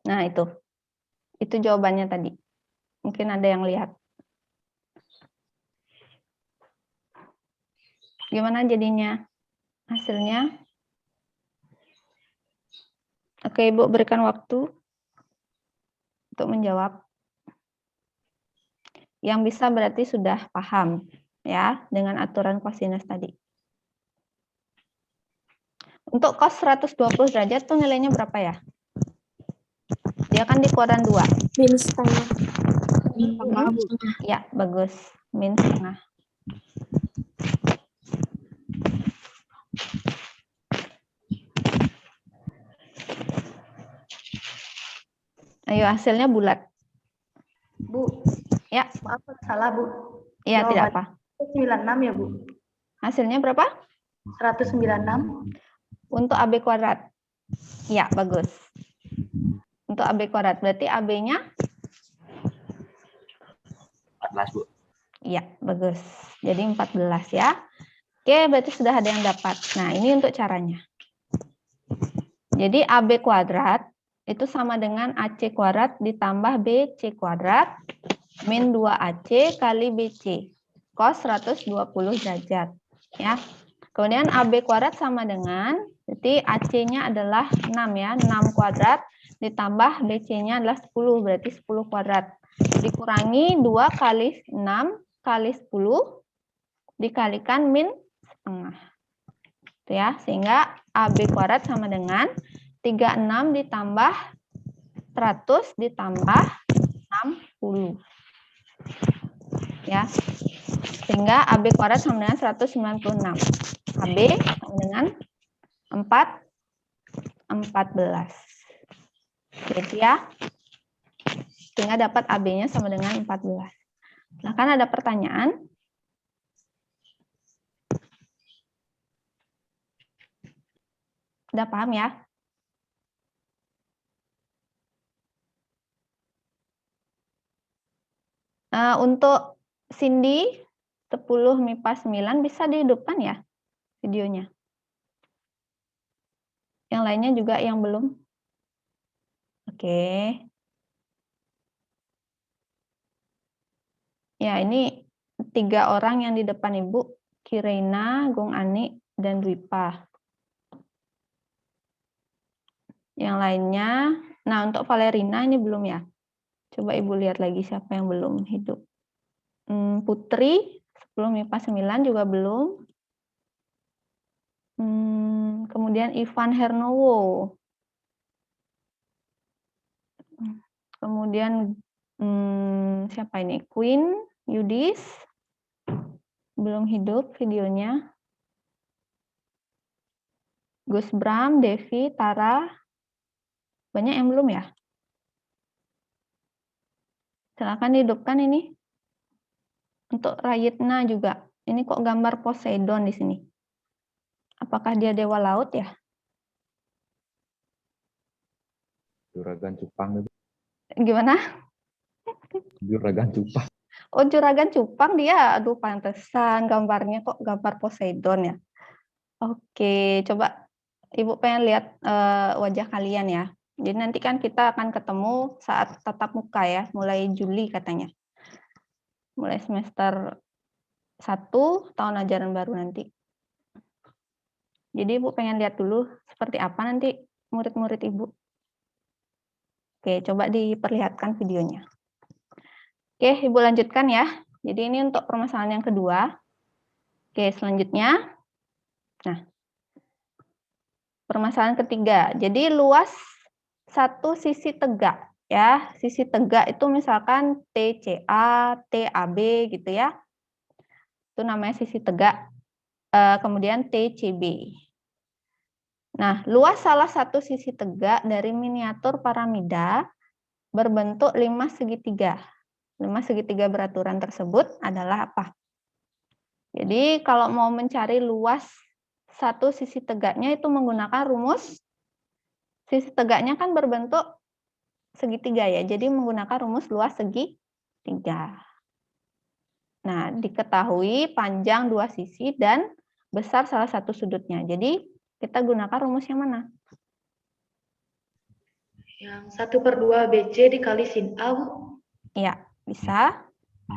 Nah, itu. Itu jawabannya tadi. Mungkin ada yang lihat. Gimana jadinya? Hasilnya? Oke, Ibu berikan waktu untuk menjawab. Yang bisa berarti sudah paham ya dengan aturan kosinus tadi. Untuk cos 120 derajat tuh nilainya berapa ya? Dia kan di kuadran 2. Min setengah. Ya, bagus. Min setengah. Ayo, hasilnya bulat. Bu, Ya, maaf salah Bu. ya tidak apa. 96 ya Bu. Hasilnya berapa? 196. Untuk AB kuadrat. Ya, bagus. Untuk AB kuadrat. Berarti AB-nya? 14, Bu. Iya, bagus. Jadi 14 ya. Oke, berarti sudah ada yang dapat. Nah, ini untuk caranya. Jadi AB kuadrat itu sama dengan AC kuadrat ditambah BC kuadrat min 2AC kali BC. Cos 120 derajat. Ya. Kemudian AB kuadrat sama dengan, berarti AC-nya adalah 6 ya. 6 kuadrat ditambah BC-nya adalah 10, berarti 10 kuadrat. Dikurangi 2 kali 6 kali 10 dikalikan min setengah. Itu ya, sehingga AB kuadrat sama dengan 36 ditambah 100 ditambah 60. Ya. Sehingga AB kuadrat sama dengan 196. AB sama dengan 14. Jadi ya. Sehingga dapat AB-nya sama dengan 14. Nah, kan ada pertanyaan? Udah paham ya? Untuk Cindy 10 MIPA 9 bisa dihidupkan ya videonya. Yang lainnya juga yang belum. Oke. Ya, ini 3 orang yang di depan Ibu, Kirena, Gung Ani, dan Dwipa. Yang lainnya, nah untuk Valerina ini belum ya. Coba Ibu lihat lagi siapa yang belum hidup. Putri, 10 MIPA 9 juga belum. Kemudian Ivan Hernowo. Kemudian siapa ini? Queen, Yudis. Belum hidup videonya. Gus Bram, Devi, Tara. Banyak yang belum ya? Silakan dihidupkan ini. Untuk Rayitna juga. Ini kok gambar Poseidon di sini. Apakah dia dewa laut ya? Juragan Cupang. Gimana? Juragan Cupang. Oh, Juragan Cupang dia. Aduh, pantesan gambarnya kok gambar Poseidon ya. Oke, coba Ibu pengen lihat wajah kalian ya. Jadi nanti kan kita akan ketemu saat tatap muka ya, mulai Juli katanya. Mulai semester 1 tahun ajaran baru nanti. Jadi Ibu pengen lihat dulu seperti apa nanti murid-murid Ibu. Oke, coba diperlihatkan videonya. Oke, Ibu lanjutkan ya. Jadi ini untuk permasalahan yang kedua. Oke, selanjutnya. Nah, permasalahan ketiga. Jadi luas satu sisi tegak ya. Sisi tegak itu misalkan TCA, TAB gitu ya. Itu namanya sisi tegak. Kemudian TCB. Nah, luas salah satu sisi tegak dari miniatur piramida berbentuk 5 segitiga. 5 segitiga beraturan tersebut adalah apa? Jadi kalau mau mencari luas satu sisi tegaknya itu menggunakan rumus. Sisi tegaknya kan berbentuk segitiga ya, jadi menggunakan rumus luas segitiga. Nah, diketahui panjang dua sisi dan besar salah satu sudutnya. Jadi kita gunakan rumus yang mana? Yang 1/2 BC dikali sin A, Bu. Iya, bisa.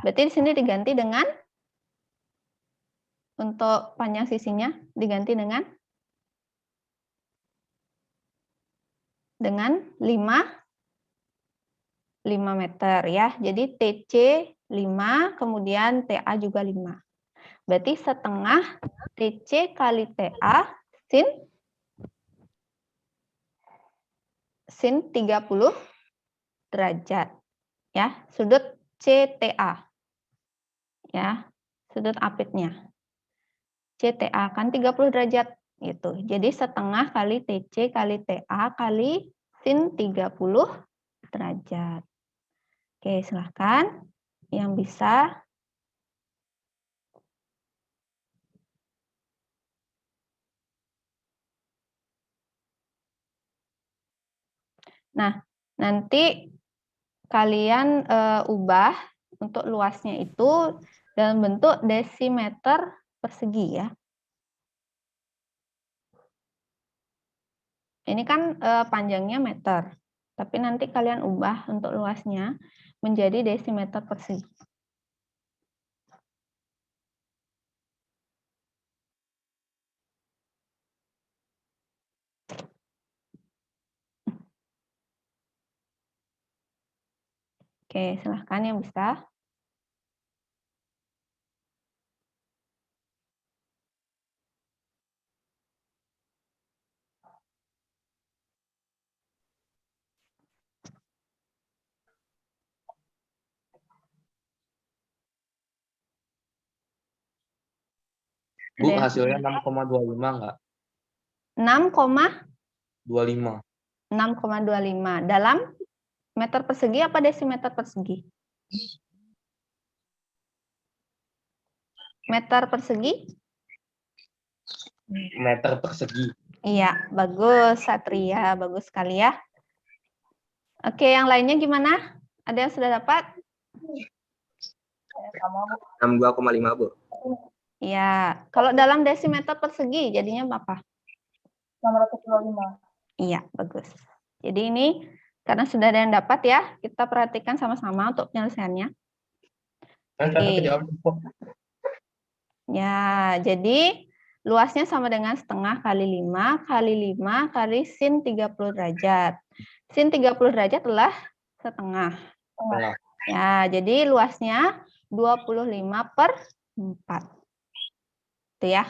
Berarti di sini diganti dengan untuk panjang sisinya diganti dengan 5 meter ya. Jadi TC 5, kemudian TA juga 5. Berarti setengah TC kali TA sin 30 derajat. Ya, sudut CTA. Ya, sudut apitnya. CTA kan 30 derajat gitu. Jadi setengah kali TC kali TA kali sin 30 derajat. Oke, silahkan yang bisa. Nah, nanti kalian ubah untuk luasnya itu dalam bentuk desimeter persegi ya. Ini kan panjangnya meter, tapi nanti kalian ubah untuk luasnya menjadi desimeter persegi. Oke, silahkan yang bisa. Bu, hasilnya 6,25 enggak? 6,25 25. dalam meter persegi apa desimeter persegi? Meter persegi? Meter persegi. Iya, bagus Satria, bagus sekali ya. Oke, yang lainnya gimana? Ada yang sudah dapat? Sama, Bu. 62,5, Bu. Iya, kalau dalam desimeter persegi jadinya apa? 625. Iya, bagus. Jadi ini karena sudah ada yang dapat ya, kita perhatikan sama-sama untuk penyelesaiannya. Oke. Ya, jadi luasnya sama dengan setengah kali 5 kali 5 kali sin 30 derajat. Sin 30 derajat adalah setengah. Ya, jadi luasnya 25/4. Itu ya.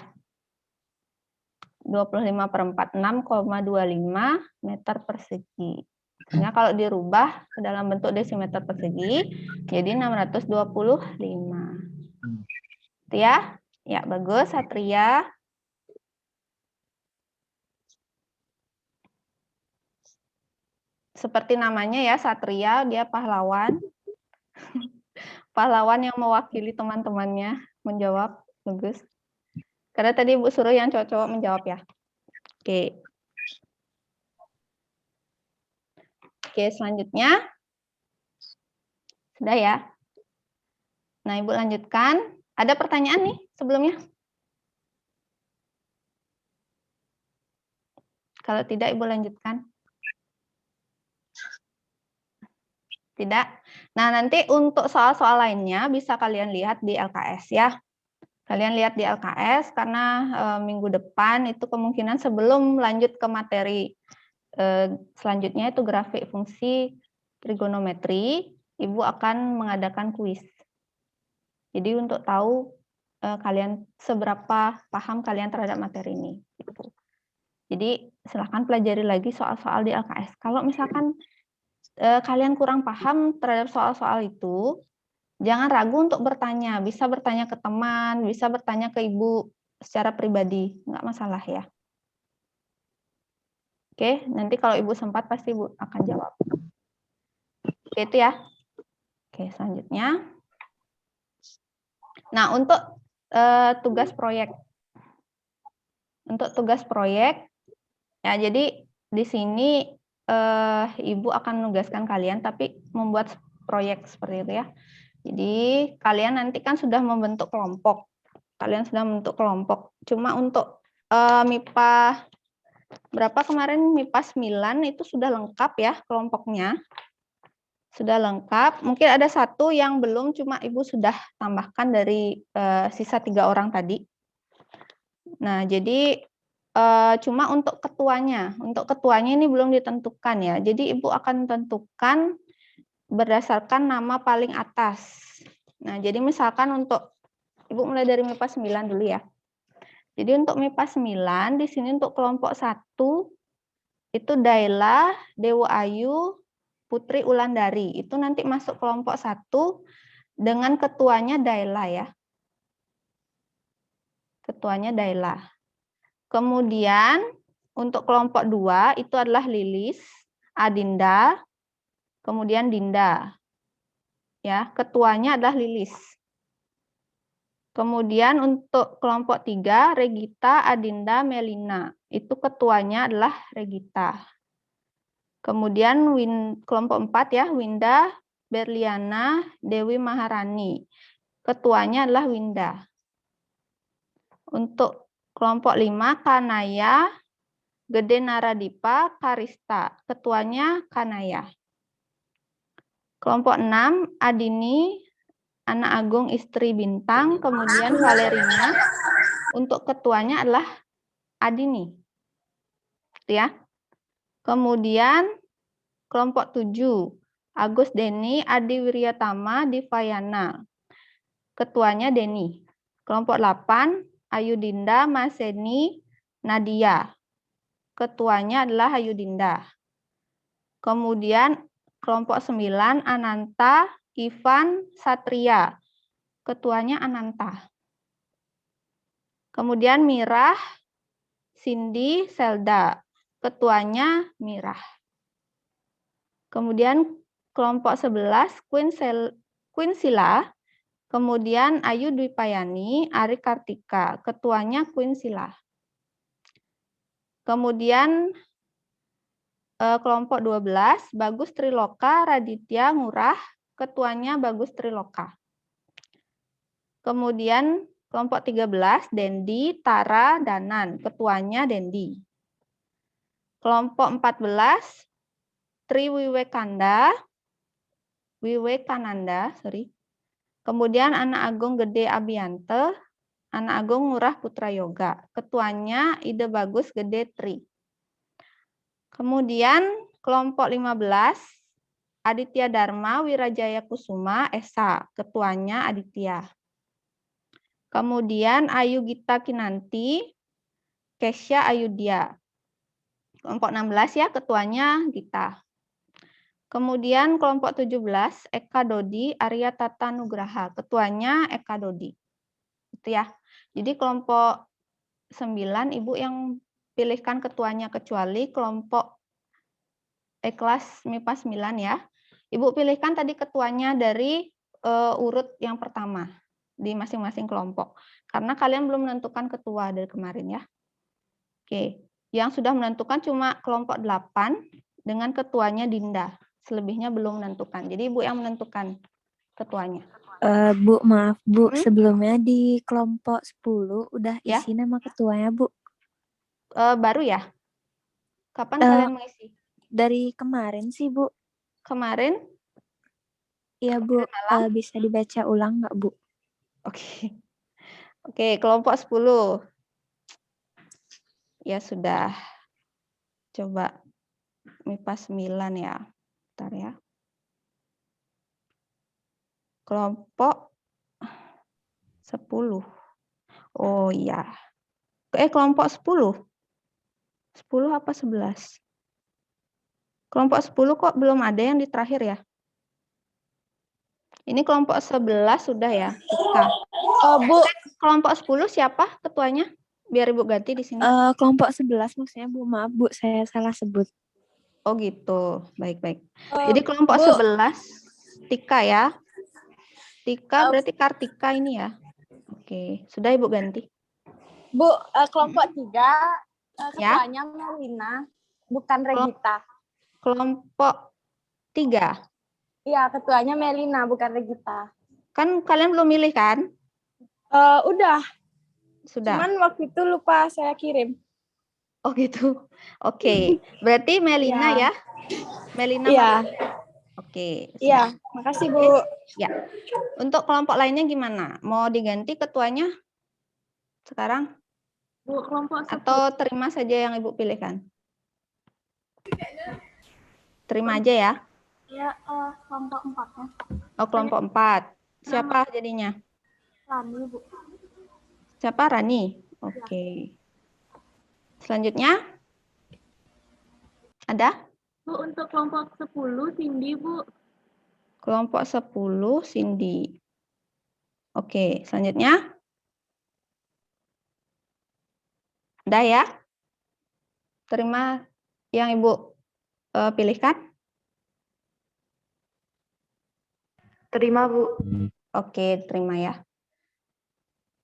25/4, 6,25 meter persegi. Nah, kalau dirubah ke dalam bentuk desimeter persegi, jadi 625. Itu ya. Ya, bagus Satria. Seperti namanya ya, Satria, dia pahlawan. Pahlawan yang mewakili teman-temannya menjawab. Bagus. Karena tadi Ibu suruh yang cowok-cowok menjawab ya. Oke. Oke, selanjutnya. Sudah ya. Nah, Ibu lanjutkan. Ada pertanyaan nih sebelumnya? Kalau tidak, Ibu lanjutkan. Tidak. Nah, nanti untuk soal-soal lainnya bisa kalian lihat di LKS ya. Kalian lihat di LKS karena minggu depan itu kemungkinan sebelum lanjut ke materi selanjutnya itu grafik fungsi, trigonometri, Ibu akan mengadakan kuis. Jadi untuk tahu kalian seberapa paham kalian terhadap materi ini. Gitu. Jadi silahkan pelajari lagi soal-soal di LKS. Kalau misalkan kalian kurang paham terhadap soal-soal itu, jangan ragu untuk bertanya. Bisa bertanya ke teman, bisa bertanya ke Ibu secara pribadi, nggak masalah ya. Oke, nanti kalau Ibu sempat pasti Ibu akan jawab. Oke, itu ya. Oke, selanjutnya. Nah, untuk tugas proyek. Untuk tugas proyek, ya jadi di sini Ibu akan menugaskan kalian, tapi membuat proyek seperti itu ya. Jadi kalian nanti kan sudah membentuk kelompok. Kalian sudah membentuk kelompok. Cuma untuk MIPA berapa kemarin, MIPA 9 itu sudah lengkap ya kelompoknya. Sudah lengkap. Mungkin ada satu yang belum, cuma Ibu sudah tambahkan dari sisa 3 orang tadi. Nah, jadi cuma untuk ketuanya ini belum ditentukan ya. Jadi Ibu akan tentukan berdasarkan nama paling atas. Nah, jadi misalkan untuk Ibu mulai dari MIPA 9 dulu ya. Jadi untuk MIPA 9 di sini untuk kelompok 1 itu Daila, Dewo Ayu, Putri Ulandari. Itu nanti masuk kelompok 1 dengan ketuanya Daila ya. Ketuanya Daila. Kemudian untuk kelompok 2 itu adalah Lilis, Adinda, kemudian Dinda. Ya, ketuanya adalah Lilis. Kemudian untuk kelompok 3 Regita, Adinda, Melina. Itu ketuanya adalah Regita. Kemudian kelompok 4 ya, Winda, Berliana, Dewi Maharani. Ketuanya adalah Winda. Untuk kelompok 5 Kanaya, Gede Naradipa, Karista. Ketuanya Kanaya. Kelompok 6 Adini, Anak Agung Istri Bintang, kemudian Valerina. Untuk ketuanya adalah Adini. Ya. Kemudian kelompok 7 Agus Deni, Adi Wiryatama, Divayana. Ketuanya Deni. Kelompok 8 Ayu Dinda, Maseni, Nadia. Ketuanya adalah Ayu Dinda. Kemudian kelompok 9 Ananta, Ivan, Satria. Ketuanya Ananta. Kemudian Mirah, Cindy, Selda. Ketuanya Mirah. Kemudian kelompok 11 Queen Sila. Kemudian Ayu Dwi Payani, Ari Kartika. Ketuanya Queen Sila. Kemudian kelompok 12 Bagus Triloka, Raditya Ngurah. Ketuanya Bagus Triloka. Kemudian kelompok 13 Dendi, Tara, Danan. Ketuanya Dendi. Kelompok 14 Tri Wiwekananda. Kemudian Anak Agung Gede Abiante, Anak Agung Ngurah Putra Yoga. Ketuanya Ide Bagus Gede Tri. Kemudian kelompok 15 Aditya Dharma, Wirajaya Kusuma, Esa. Ketuanya Aditya. Kemudian Ayu Gita Kinanti, Kesya Ayudya. Kelompok 16 ya, ketuanya Gita. Kemudian kelompok 17 Eka Dodi, Arya Tata Nugraha. Ketuanya Eka Dodi. Itu ya. Jadi kelompok 9 Ibu yang pilihkan ketuanya, kecuali kelompok kelas MIPA 9 ya. Ibu pilihkan tadi ketuanya dari urut yang pertama di masing-masing kelompok. Karena kalian belum menentukan ketua dari kemarin ya. Oke, yang sudah menentukan cuma kelompok 8 dengan ketuanya Dinda. Selebihnya belum menentukan. Jadi Ibu yang menentukan ketuanya. Bu, maaf Bu, sebelumnya di kelompok 10 udah Ya. isi nama ketuanya Bu. Baru ya? Kapan kalian mengisi? Dari kemarin sih Bu. Kemarin? Iya Bu, bisa dibaca ulang nggak Bu? Oke. Oke, kelompok 10. Ya sudah. Coba MIPA 9 ya. Bentar ya. Kelompok 10. Oh iya. Kelompok 10. 10 apa 11? Kelompok 10 kok belum ada yang di terakhir ya? Ini kelompok 11 sudah ya, Tika. Bu, Kelompok 10 siapa ketuanya? Biar Ibu ganti di sini. kelompok 11 maksudnya Bu, maaf Bu, saya salah sebut. Oh gitu, baik-baik. Jadi kelompok Bu. 11, Tika ya. Tika berarti Kartika ini ya. Oke, sudah Ibu ganti. Bu, kelompok 3 Ya. ketuanya Melina, bukan Regita. Kelompok 3. Iya, ketuanya Melina, bukan Regita. Kan kalian belum milih kan? Udah, Sudah. cuman waktu itu lupa saya kirim. Oh gitu. Oke. Berarti Melina Iya. ya. Melina. Iya. Oke. Iya, makasih Bu. Ya. Untuk kelompok lainnya gimana? Mau diganti ketuanya sekarang? Bu, kelompok Atau terima saja yang Ibu pilihkan? Terima aja ya. Ya, kelompok 4-nya. Oh, kelompok 4. Siapa jadinya? Rani, Bu. Siapa? Rani. Oke. Selanjutnya? Ada? Bu, untuk kelompok 10, Cindy, Bu. Kelompok 10, Cindy. Oke, selanjutnya? Ada ya? Terima yang Ibu pilihkan? Terima, Bu. Oke, terima ya.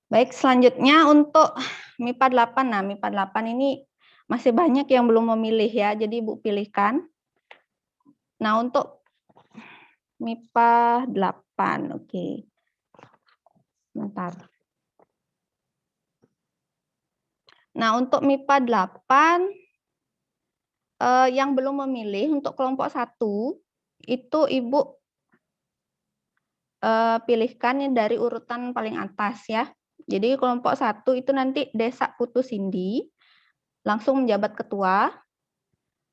Baik, selanjutnya untuk MIPA 8. Nah, MIPA 8 ini masih banyak yang belum memilih ya, jadi Ibu pilihkan. Nah, untuk MIPA 8, oke. Bentar. Nah, untuk MIPA 8, yang belum memilih untuk kelompok 1, itu Ibu pilihkan dari urutan paling atas ya. Jadi kelompok 1 itu nanti Desa Putu Cindy, langsung menjabat ketua,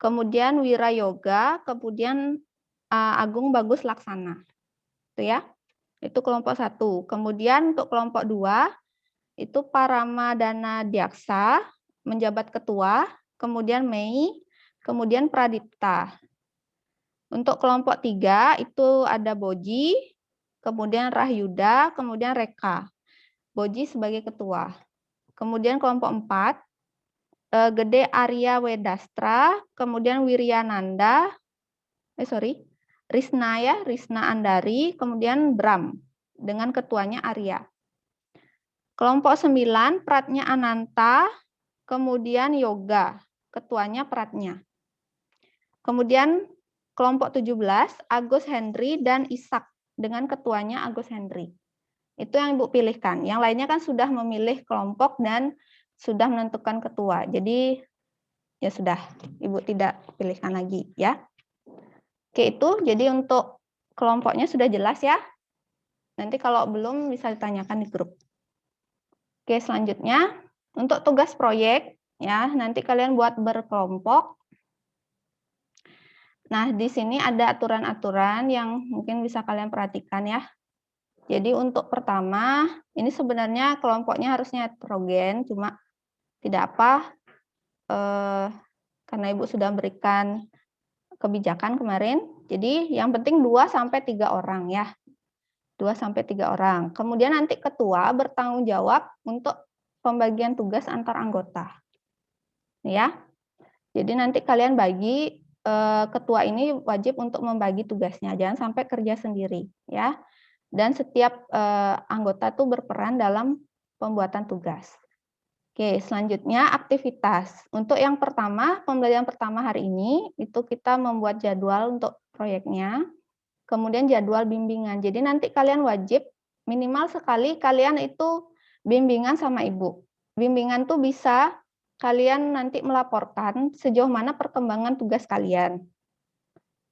kemudian Wira Yoga, kemudian Agung Bagus Laksana. Itu ya. Itu kelompok 1. Kemudian untuk kelompok 2, itu Paramadana Diaksa, menjabat ketua, kemudian Mei, kemudian Pradipta. Untuk kelompok 3, itu ada Boji, kemudian Rahyuda, kemudian Reka. Boji sebagai ketua. Kemudian kelompok 4, Gede Arya Wedastra, kemudian Wiryananda, Risna ya, Risna Andari, kemudian Bram, dengan ketuanya Arya. Kelompok 9, Pratnya Ananta, kemudian Yoga, ketuanya Pratnya. Kemudian kelompok 17, Agus Henry dan Ishak, dengan ketuanya Agus Henry. Itu yang Ibu pilihkan. Yang lainnya kan sudah memilih kelompok dan sudah menentukan ketua. Jadi ya sudah, Ibu tidak pilihkan lagi ya. Oke, itu jadi untuk kelompoknya sudah jelas ya. Nanti kalau belum bisa ditanyakan di grup. Oke, selanjutnya untuk tugas proyek ya, nanti kalian buat berkelompok. Nah, di sini ada aturan-aturan yang mungkin bisa kalian perhatikan ya. Jadi untuk pertama, ini sebenarnya kelompoknya harusnya heterogen, cuma tidak apa, karena Ibu sudah berikan kebijakan kemarin. Jadi yang penting 2-3 orang ya. 2-3 orang. Kemudian nanti ketua bertanggung jawab untuk pembagian tugas antar anggota. Ya. Jadi nanti kalian bagi, ketua ini wajib untuk membagi tugasnya, jangan sampai kerja sendiri ya. Dan setiap anggota itu berperan dalam pembuatan tugas. Oke, selanjutnya aktivitas. Untuk yang pertama, pembelajaran pertama hari ini, itu kita membuat jadwal untuk proyeknya, kemudian jadwal bimbingan. Jadi nanti kalian wajib minimal sekali kalian itu bimbingan sama Ibu. Bimbingan tuh bisa kalian nanti melaporkan sejauh mana perkembangan tugas kalian,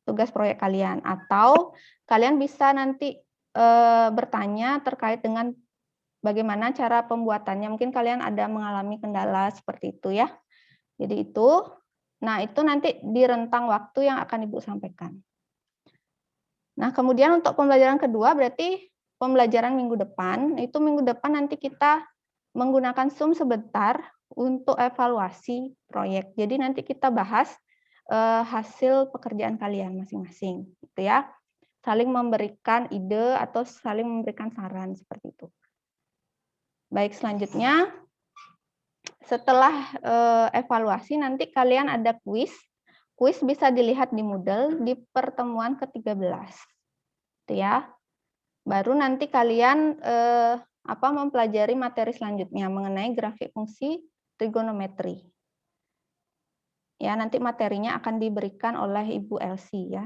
tugas proyek kalian. Atau kalian bisa nanti bertanya terkait dengan bagaimana cara pembuatannya. Mungkin kalian ada mengalami kendala seperti itu ya. Jadi itu, nah itu nanti di rentang waktu yang akan Ibu sampaikan. Nah, kemudian untuk pembelajaran kedua berarti pembelajaran minggu depan. Itu minggu depan nanti kita menggunakan Zoom sebentar untuk evaluasi proyek. Jadi nanti kita bahas hasil pekerjaan kalian masing-masing, gitu ya. Saling memberikan ide atau saling memberikan saran seperti itu. Baik, selanjutnya setelah evaluasi nanti kalian ada kuis. Kuis bisa dilihat di Moodle di pertemuan ke-13. Itu ya. Baru nanti kalian mempelajari materi selanjutnya mengenai grafik fungsi trigonometri. Ya, nanti materinya akan diberikan oleh Ibu Elsie ya.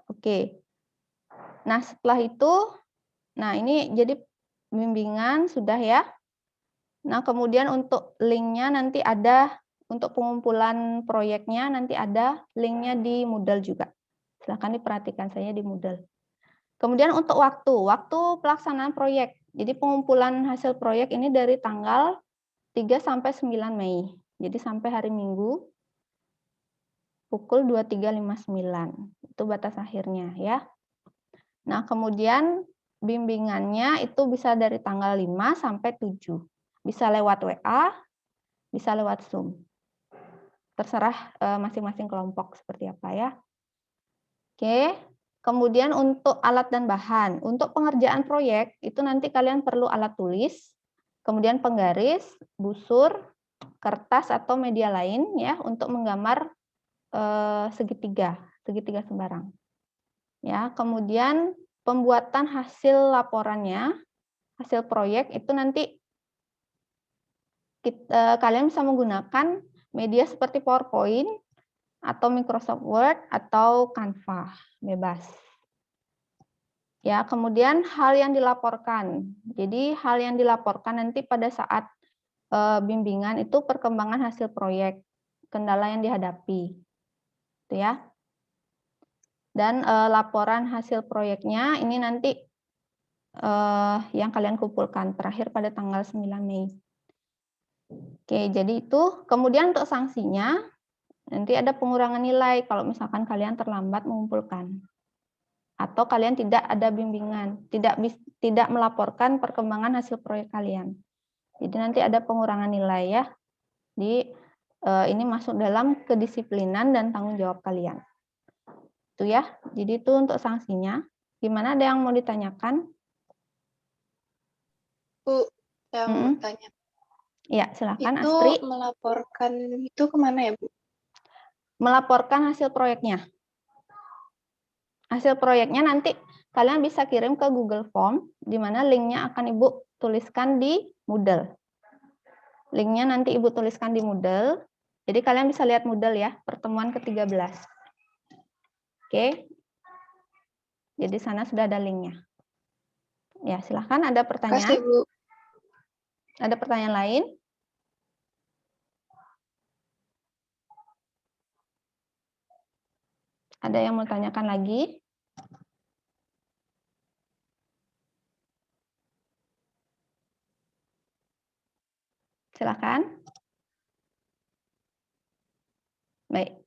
Oke. Nah, setelah itu ini jadi bimbingan sudah ya. Nah, kemudian untuk linknya nanti ada, untuk pengumpulan proyeknya nanti ada linknya di Moodle juga. Silahkan diperhatikan saja di Moodle. Kemudian untuk waktu pelaksanaan proyek. Jadi pengumpulan hasil proyek ini dari tanggal 3 sampai 9 Mei. Jadi sampai hari Minggu pukul 23.59. Itu batas akhirnya ya. Nah, kemudian bimbingannya itu bisa dari tanggal 5 sampai 7. Bisa lewat WA, bisa lewat Zoom. Terserah masing-masing kelompok seperti apa ya. Oke, kemudian untuk alat dan bahan. Untuk pengerjaan proyek, itu nanti kalian perlu alat tulis, kemudian penggaris, busur, kertas atau media lain ya untuk menggambar segitiga sembarang. Ya, kemudian pembuatan hasil laporannya, hasil proyek itu nanti kalian bisa menggunakan media seperti PowerPoint atau Microsoft Word atau Canva, bebas. Ya, kemudian hal yang dilaporkan. Jadi hal yang dilaporkan nanti pada saat bimbingan itu perkembangan hasil proyek, kendala yang dihadapi. Itu ya. Dan laporan hasil proyeknya ini nanti yang kalian kumpulkan terakhir pada tanggal 9 Mei. Oke, jadi itu. Kemudian untuk sanksinya, nanti ada pengurangan nilai kalau misalkan kalian terlambat mengumpulkan. Atau kalian tidak ada bimbingan, tidak melaporkan perkembangan hasil proyek kalian. Jadi nanti ada pengurangan nilai ya. Jadi ini masuk dalam kedisiplinan dan tanggung jawab kalian. Itu ya. Jadi itu untuk sanksinya. Gimana, ada yang mau ditanyakan? Bu, yang mau tanya. Ya, silakan Itu Astri. melaporkan itu kemana ya, Bu? Melaporkan hasil proyeknya. Hasil proyeknya nanti kalian bisa kirim ke Google Form, di mana linknya akan Ibu tuliskan di Moodle. Linknya nanti Ibu tuliskan di Moodle. Jadi kalian bisa lihat Moodle ya, pertemuan ke-13. Oke. Jadi sana sudah ada linknya. Ya, silahkan, ada pertanyaan? Kasih, Bu. Ada pertanyaan lain? Ada yang mau tanyakan lagi? Silakan. Baik.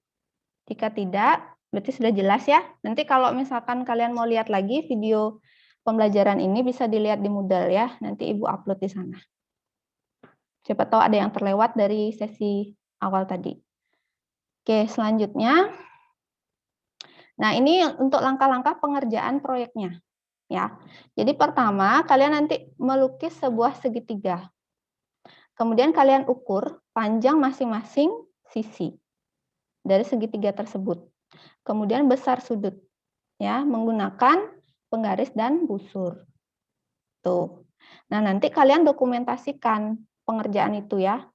Jika tidak, berarti sudah jelas ya. Nanti kalau misalkan kalian mau lihat lagi video pembelajaran ini bisa dilihat di Moodle ya. Nanti Ibu upload di sana. Siapa tahu ada yang terlewat dari sesi awal tadi. Oke, selanjutnya. Nah, ini untuk langkah-langkah pengerjaan proyeknya. Ya. Jadi pertama, kalian nanti melukis sebuah segitiga. Kemudian kalian ukur panjang masing-masing sisi dari segitiga tersebut. Kemudian besar sudut. Ya, menggunakan penggaris dan busur. Tuh. Nah, nanti kalian dokumentasikan pengerjaan itu ya.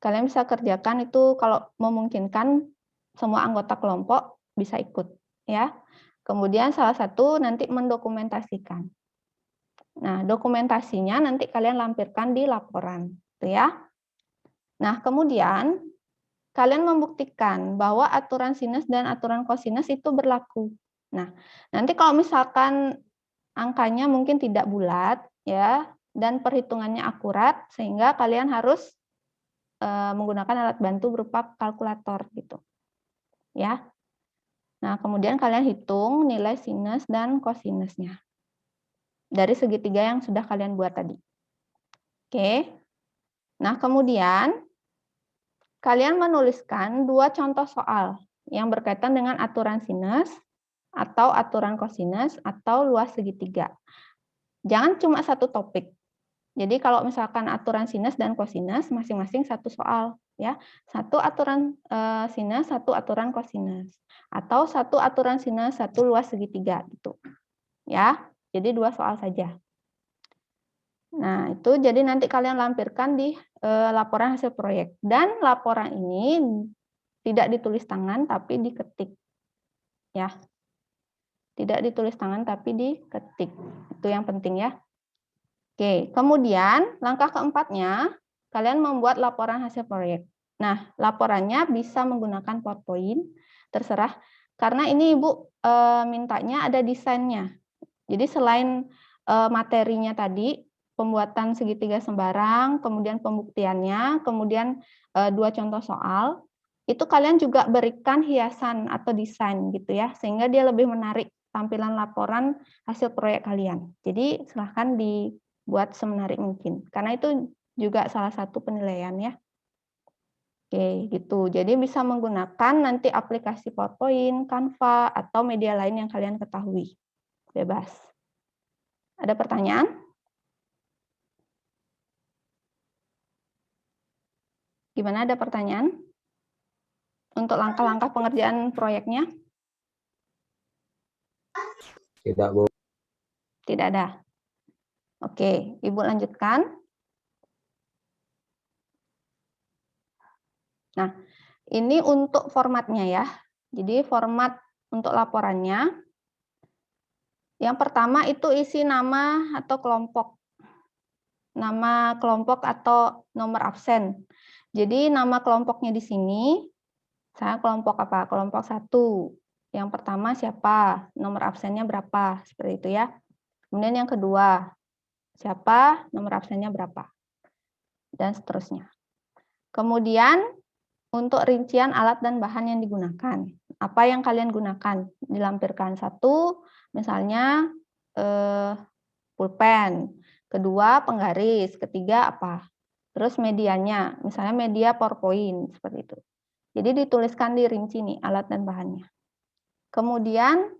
Kalian bisa kerjakan itu kalau memungkinkan semua anggota kelompok bisa ikut ya. Kemudian salah satu nanti mendokumentasikan. Nah, dokumentasinya nanti kalian lampirkan di laporan, gitu ya. Nah, kemudian kalian membuktikan bahwa aturan sinus dan aturan kosinus itu berlaku. Nah, nanti kalau misalkan angkanya mungkin tidak bulat ya dan perhitungannya akurat sehingga kalian harus menggunakan alat bantu berupa kalkulator gitu. Ya. Nah, kemudian kalian hitung nilai sinus dan kosinusnya dari segitiga yang sudah kalian buat tadi. Oke. Nah, kemudian kalian menuliskan 2 contoh soal yang berkaitan dengan aturan sinus atau aturan kosinus atau luas segitiga. Jangan cuma satu topik. Jadi kalau misalkan aturan sinus dan kosinus masing-masing satu soal, ya. Satu aturan sinus, satu aturan kosinus, atau satu aturan sinus, satu luas segitiga gitu. Ya. Jadi 2 soal saja. Nah, itu jadi nanti kalian lampirkan di laporan hasil proyek. Dan laporan ini tidak ditulis tangan tapi diketik. Ya. Tidak ditulis tangan tapi diketik. Itu yang penting ya. Oke, kemudian langkah keempatnya, kalian membuat laporan hasil proyek. Nah, laporannya bisa menggunakan PowerPoint, terserah. Karena ini Ibu mintanya ada desainnya. Jadi selain materinya tadi, pembuatan segitiga sembarang, kemudian pembuktiannya, kemudian 2 contoh soal, itu kalian juga berikan hiasan atau desain gitu ya, sehingga dia lebih menarik tampilan laporan hasil proyek kalian. Jadi silahkan dibuat semenarik mungkin, karena itu juga salah satu penilaian ya. Oke, gitu. Jadi bisa menggunakan nanti aplikasi PowerPoint, Canva, atau media lain yang kalian ketahui. Bebas. Ada pertanyaan? Gimana, ada pertanyaan? Untuk langkah-langkah pengerjaan proyeknya? Tidak, Bu. Tidak ada. Oke, Ibu lanjutkan. Nah, ini untuk formatnya ya. Jadi format untuk laporannya. Yang pertama itu isi nama atau kelompok. Nama kelompok atau nomor absen. Jadi nama kelompoknya di sini, saya kelompok apa? Kelompok 1. Yang pertama siapa? Nomor absennya berapa? Seperti itu ya. Kemudian yang kedua, siapa? Nomor absennya berapa? Dan seterusnya. Kemudian untuk rincian alat dan bahan yang digunakan. Apa yang kalian gunakan? Dilampirkan. 1, misalnya pulpen. Kedua, penggaris. Ketiga, apa? Terus medianya, misalnya media PowerPoint, seperti itu. Jadi dituliskan di rinci nih, alat dan bahannya. Kemudian,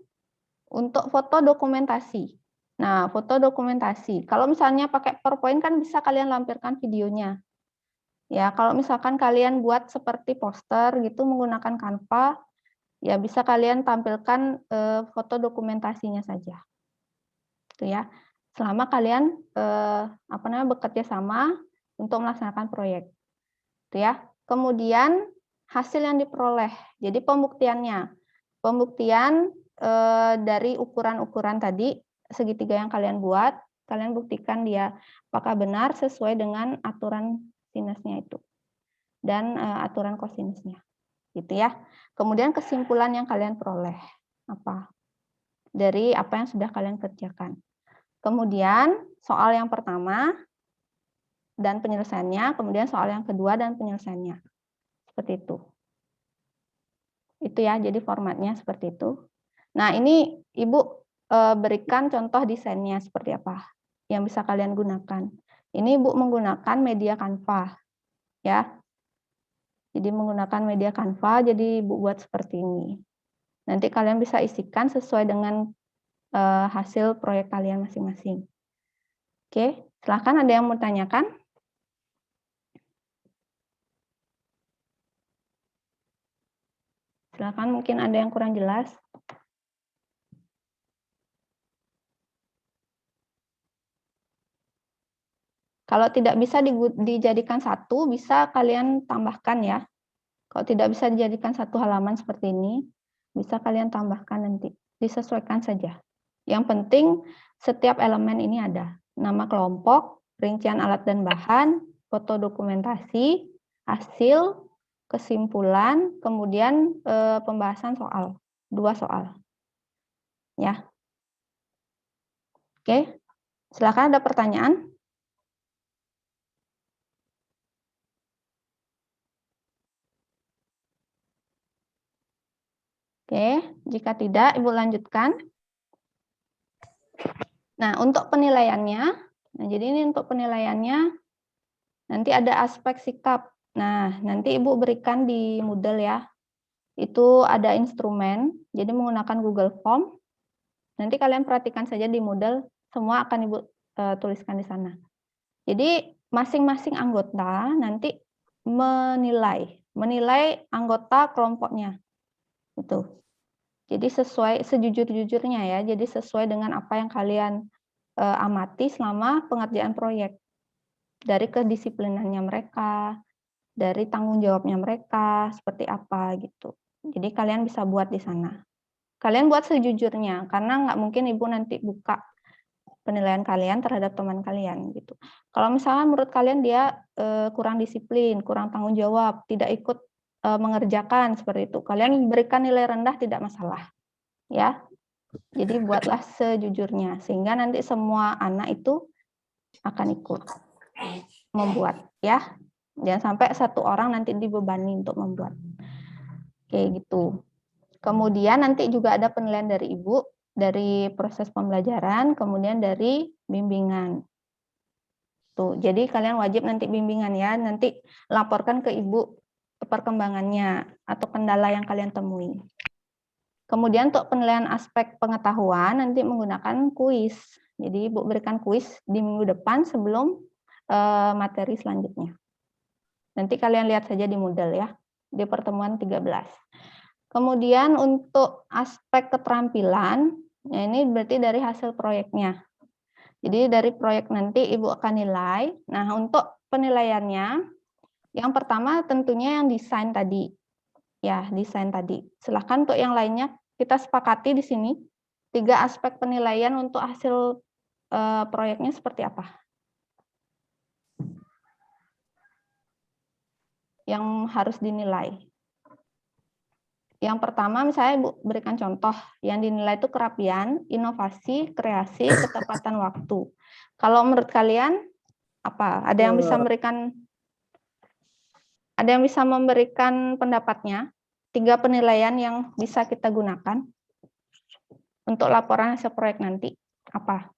untuk foto dokumentasi. Nah, foto dokumentasi. Kalau misalnya pakai PowerPoint kan bisa kalian lampirkan videonya. Ya, kalau misalkan kalian buat seperti poster gitu menggunakan Canva, ya bisa kalian tampilkan foto dokumentasinya saja. Itu ya. Selama kalian bekerja sama untuk melaksanakan proyek. Itu ya. Kemudian hasil yang diperoleh. Jadi pembuktiannya. Pembuktian dari ukuran-ukuran tadi segitiga yang kalian buat, kalian buktikan dia apakah benar sesuai dengan aturan sinusnya itu dan aturan kosinusnya. Gitu ya. Kemudian kesimpulan yang kalian peroleh apa? Dari apa yang sudah kalian kerjakan. Kemudian soal yang pertama dan penyelesaiannya, kemudian soal yang kedua dan penyelesaiannya. Seperti itu. Itu ya, jadi formatnya seperti itu. Nah, ini Ibu berikan contoh desainnya seperti apa yang bisa kalian gunakan. Ini Ibu menggunakan media Canva. Ya. Jadi menggunakan media Canva, jadi Ibu buat seperti ini. Nanti kalian bisa isikan sesuai dengan hasil proyek kalian masing-masing. Oke, silakan ada yang mau tanyakan? Silakan, mungkin ada yang kurang jelas. Kalau tidak bisa dijadikan satu, bisa kalian tambahkan ya. Kalau tidak bisa dijadikan satu halaman seperti ini, bisa kalian tambahkan nanti. Disesuaikan saja. Yang penting setiap elemen ini ada. Nama kelompok, rincian alat dan bahan, foto dokumentasi, hasil, kesimpulan, kemudian pembahasan soal. 2 soal. Ya. Oke. Silakan, ada pertanyaan? Oke, Jika tidak, Ibu lanjutkan. Nah, untuk penilaiannya, nah jadi ini untuk penilaiannya, nanti ada aspek sikap. Nah, nanti Ibu berikan di Moodle ya. Itu ada instrumen, jadi menggunakan Google Form. Nanti kalian perhatikan saja di Moodle, semua akan Ibu tuliskan di sana. Jadi masing-masing anggota nanti menilai anggota kelompoknya. Itu. Jadi sesuai sejujur-jujurnya ya. Jadi sesuai dengan apa yang kalian amati selama pengerjaan proyek. Dari kedisiplinannya mereka, dari tanggung jawabnya mereka, seperti apa gitu. Jadi kalian bisa buat di sana. Kalian buat sejujurnya, karena nggak mungkin Ibu nanti buka penilaian kalian terhadap teman kalian gitu. Kalau misalnya menurut kalian dia kurang disiplin, kurang tanggung jawab, tidak ikut mengerjakan seperti itu, kalian berikan nilai rendah tidak masalah, ya. Jadi buatlah sejujurnya sehingga nanti semua anak itu akan ikut membuat, ya. Jangan sampai satu orang nanti dibebani untuk membuat. Kayak gitu. Kemudian nanti juga ada penilaian dari Ibu, dari proses pembelajaran, kemudian dari bimbingan. Tuh, jadi kalian wajib nanti bimbingan ya, nanti laporkan ke Ibu perkembangannya atau kendala yang kalian temui. Kemudian untuk penilaian aspek pengetahuan nanti menggunakan kuis. Jadi Ibu berikan kuis di minggu depan sebelum materi selanjutnya. Nanti kalian lihat saja di Moodle ya, di pertemuan 13. Kemudian untuk aspek keterampilan, ya ini berarti dari hasil proyeknya. Jadi dari proyek nanti Ibu akan nilai. Nah, untuk penilaiannya, yang pertama tentunya yang desain tadi. Ya, desain tadi. Silahkan untuk yang lainnya kita sepakati di sini. 3 aspek penilaian untuk hasil proyeknya seperti apa? Yang harus dinilai. Yang pertama misalnya Ibu berikan contoh, yang dinilai itu kerapian, inovasi, kreasi, ketepatan waktu. Kalau menurut kalian apa? Ada yang bisa memberikan pendapatnya? 3 penilaian yang bisa kita gunakan untuk laporan hasil proyek nanti. Apa?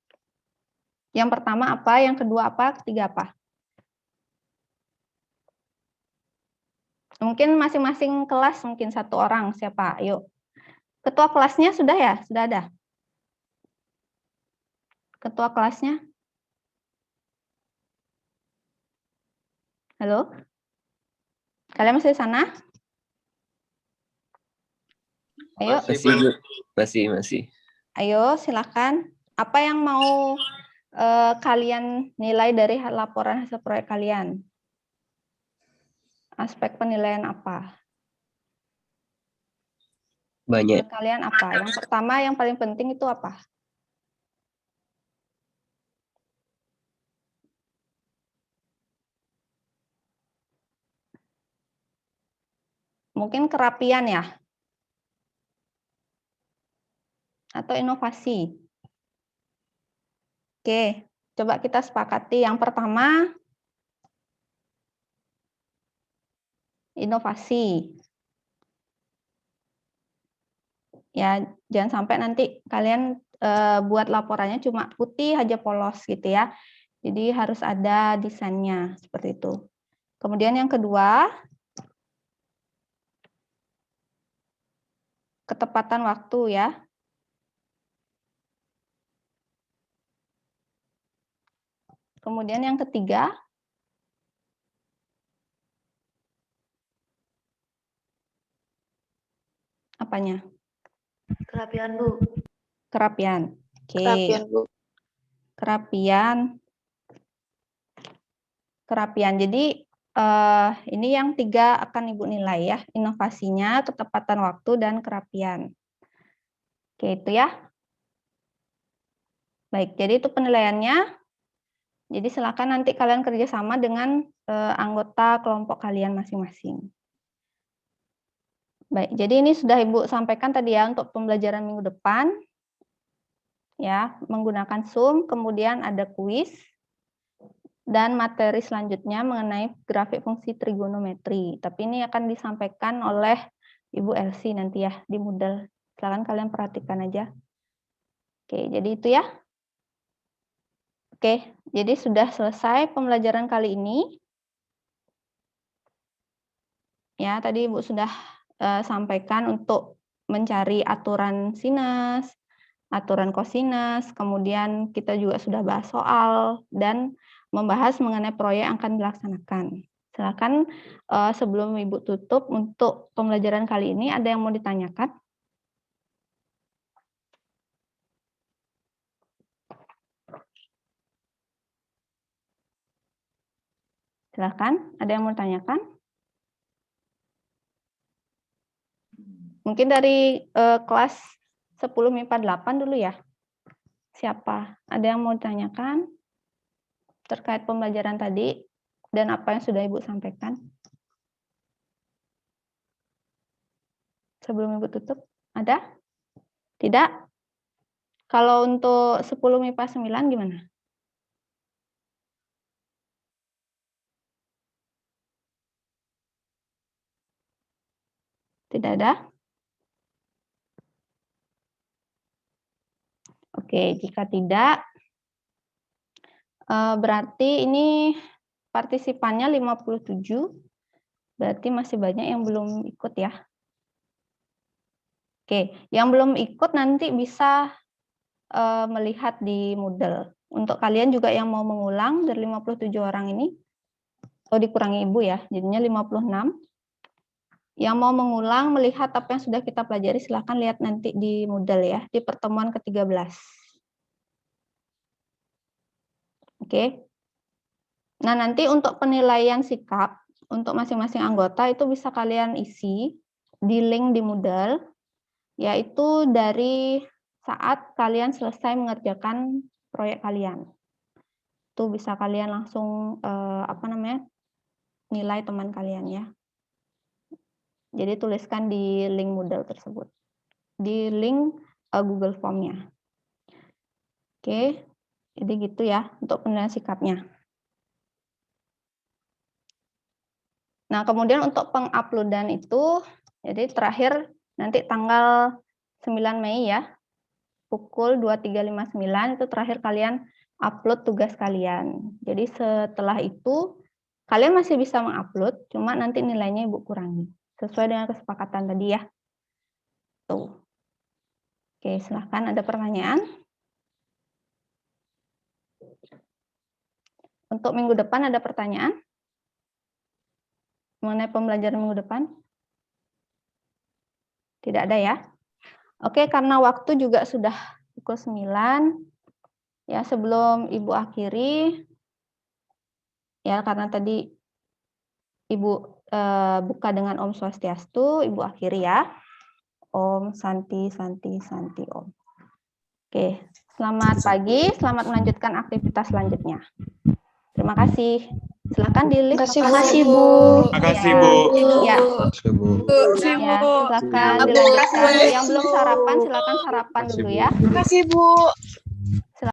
Yang pertama apa? Yang kedua apa? Ketiga apa? Mungkin masing-masing kelas mungkin 1 orang, siapa? Ayo. Ketua kelasnya sudah ya? Sudah ada? Ketua kelasnya? Halo? Kalian masih di sana? Ayo. Masih. Ayo, silakan. Apa yang mau kalian nilai dari laporan hasil proyek kalian? Aspek penilaian apa? Banyak. Menurut kalian apa? Yang pertama, yang paling penting itu apa? Mungkin kerapian ya? Atau inovasi? Oke, coba kita sepakati. Yang pertama, inovasi. Ya, jangan sampai nanti kalian buat laporannya cuma putih aja polos gitu ya. Jadi harus ada desainnya seperti itu. Kemudian yang kedua, ketepatan waktu ya. Kemudian yang ketiga, apanya? Kerapian, Bu. Kerapian. Oke. Kerapian, Bu. Kerapian. Jadi ini yang 3 akan Ibu nilai ya. Inovasinya, ketepatan waktu, dan kerapian. Oke, itu ya. Baik, jadi itu penilaiannya. Jadi silakan nanti kalian kerjasama dengan anggota kelompok kalian masing-masing. Baik, jadi ini sudah Ibu sampaikan tadi ya untuk pembelajaran minggu depan. Ya, menggunakan Zoom, kemudian ada kuis, dan materi selanjutnya mengenai grafik fungsi trigonometri. Tapi ini akan disampaikan oleh Ibu Elsie nanti ya di Moodle. Silakan kalian perhatikan aja. Oke, jadi itu ya. Oke, jadi sudah selesai pembelajaran kali ini. Ya, tadi Ibu sudah sampaikan untuk mencari aturan sinus, aturan kosinus, kemudian kita juga sudah bahas soal dan membahas mengenai proyek yang akan dilaksanakan. Silakan sebelum Ibu tutup untuk pembelajaran kali ini ada yang mau ditanyakan? Silakan, ada yang mau ditanyakan? Mungkin dari kelas 10 MIPA 8 dulu ya. Siapa? Ada yang mau ditanyakan terkait pembelajaran tadi dan apa yang sudah Ibu sampaikan? Sebelum Ibu tutup, ada? Tidak? Kalau untuk 10 MIPA 9 gimana? Tidak ada? Oke, jika tidak, berarti ini partisipannya 57, berarti masih banyak yang belum ikut ya. Oke, yang belum ikut nanti bisa melihat di Moodle. Untuk kalian juga yang mau mengulang dari 57 orang ini, atau dikurangi Ibu ya, jadinya 56. Yang mau mengulang, melihat apa yang sudah kita pelajari, silahkan lihat nanti di Moodle ya, di pertemuan ke-13. Oke. Nah, nanti untuk penilaian sikap, untuk masing-masing anggota itu bisa kalian isi di link di Moodle, yaitu dari saat kalian selesai mengerjakan proyek kalian. Itu bisa kalian langsung, nilai teman kalian ya. Jadi tuliskan di link Moodle tersebut, di link Google Form-nya. Oke, jadi gitu ya untuk penilaian sikapnya. Nah, kemudian untuk penguploadan itu, jadi terakhir nanti tanggal 9 Mei ya, pukul 23.59 itu terakhir kalian upload tugas kalian. Jadi setelah itu, kalian masih bisa mengupload, cuma nanti nilainya Ibu kurangi. Sesuai dengan kesepakatan tadi ya. Tuh. Oke, silahkan ada pertanyaan. Untuk minggu depan ada pertanyaan? Mengenai pembelajaran minggu depan? Tidak ada ya? Oke, karena waktu juga sudah pukul 9, ya sebelum Ibu akhiri, ya karena tadi Ibu buka dengan Om Swastiastu, Ibu akhiri ya. Om Santi, Santi, Santi, Om. Oke, selamat pagi, selamat melanjutkan aktivitas selanjutnya. Terima kasih. Silakan di link. Terima kasih, Bu. Terima kasih, Bu. Ya, Terima ya silakan dilanjutkan. Yang belum sarapan, silakan sarapan dulu ya. Terima kasih, Bu.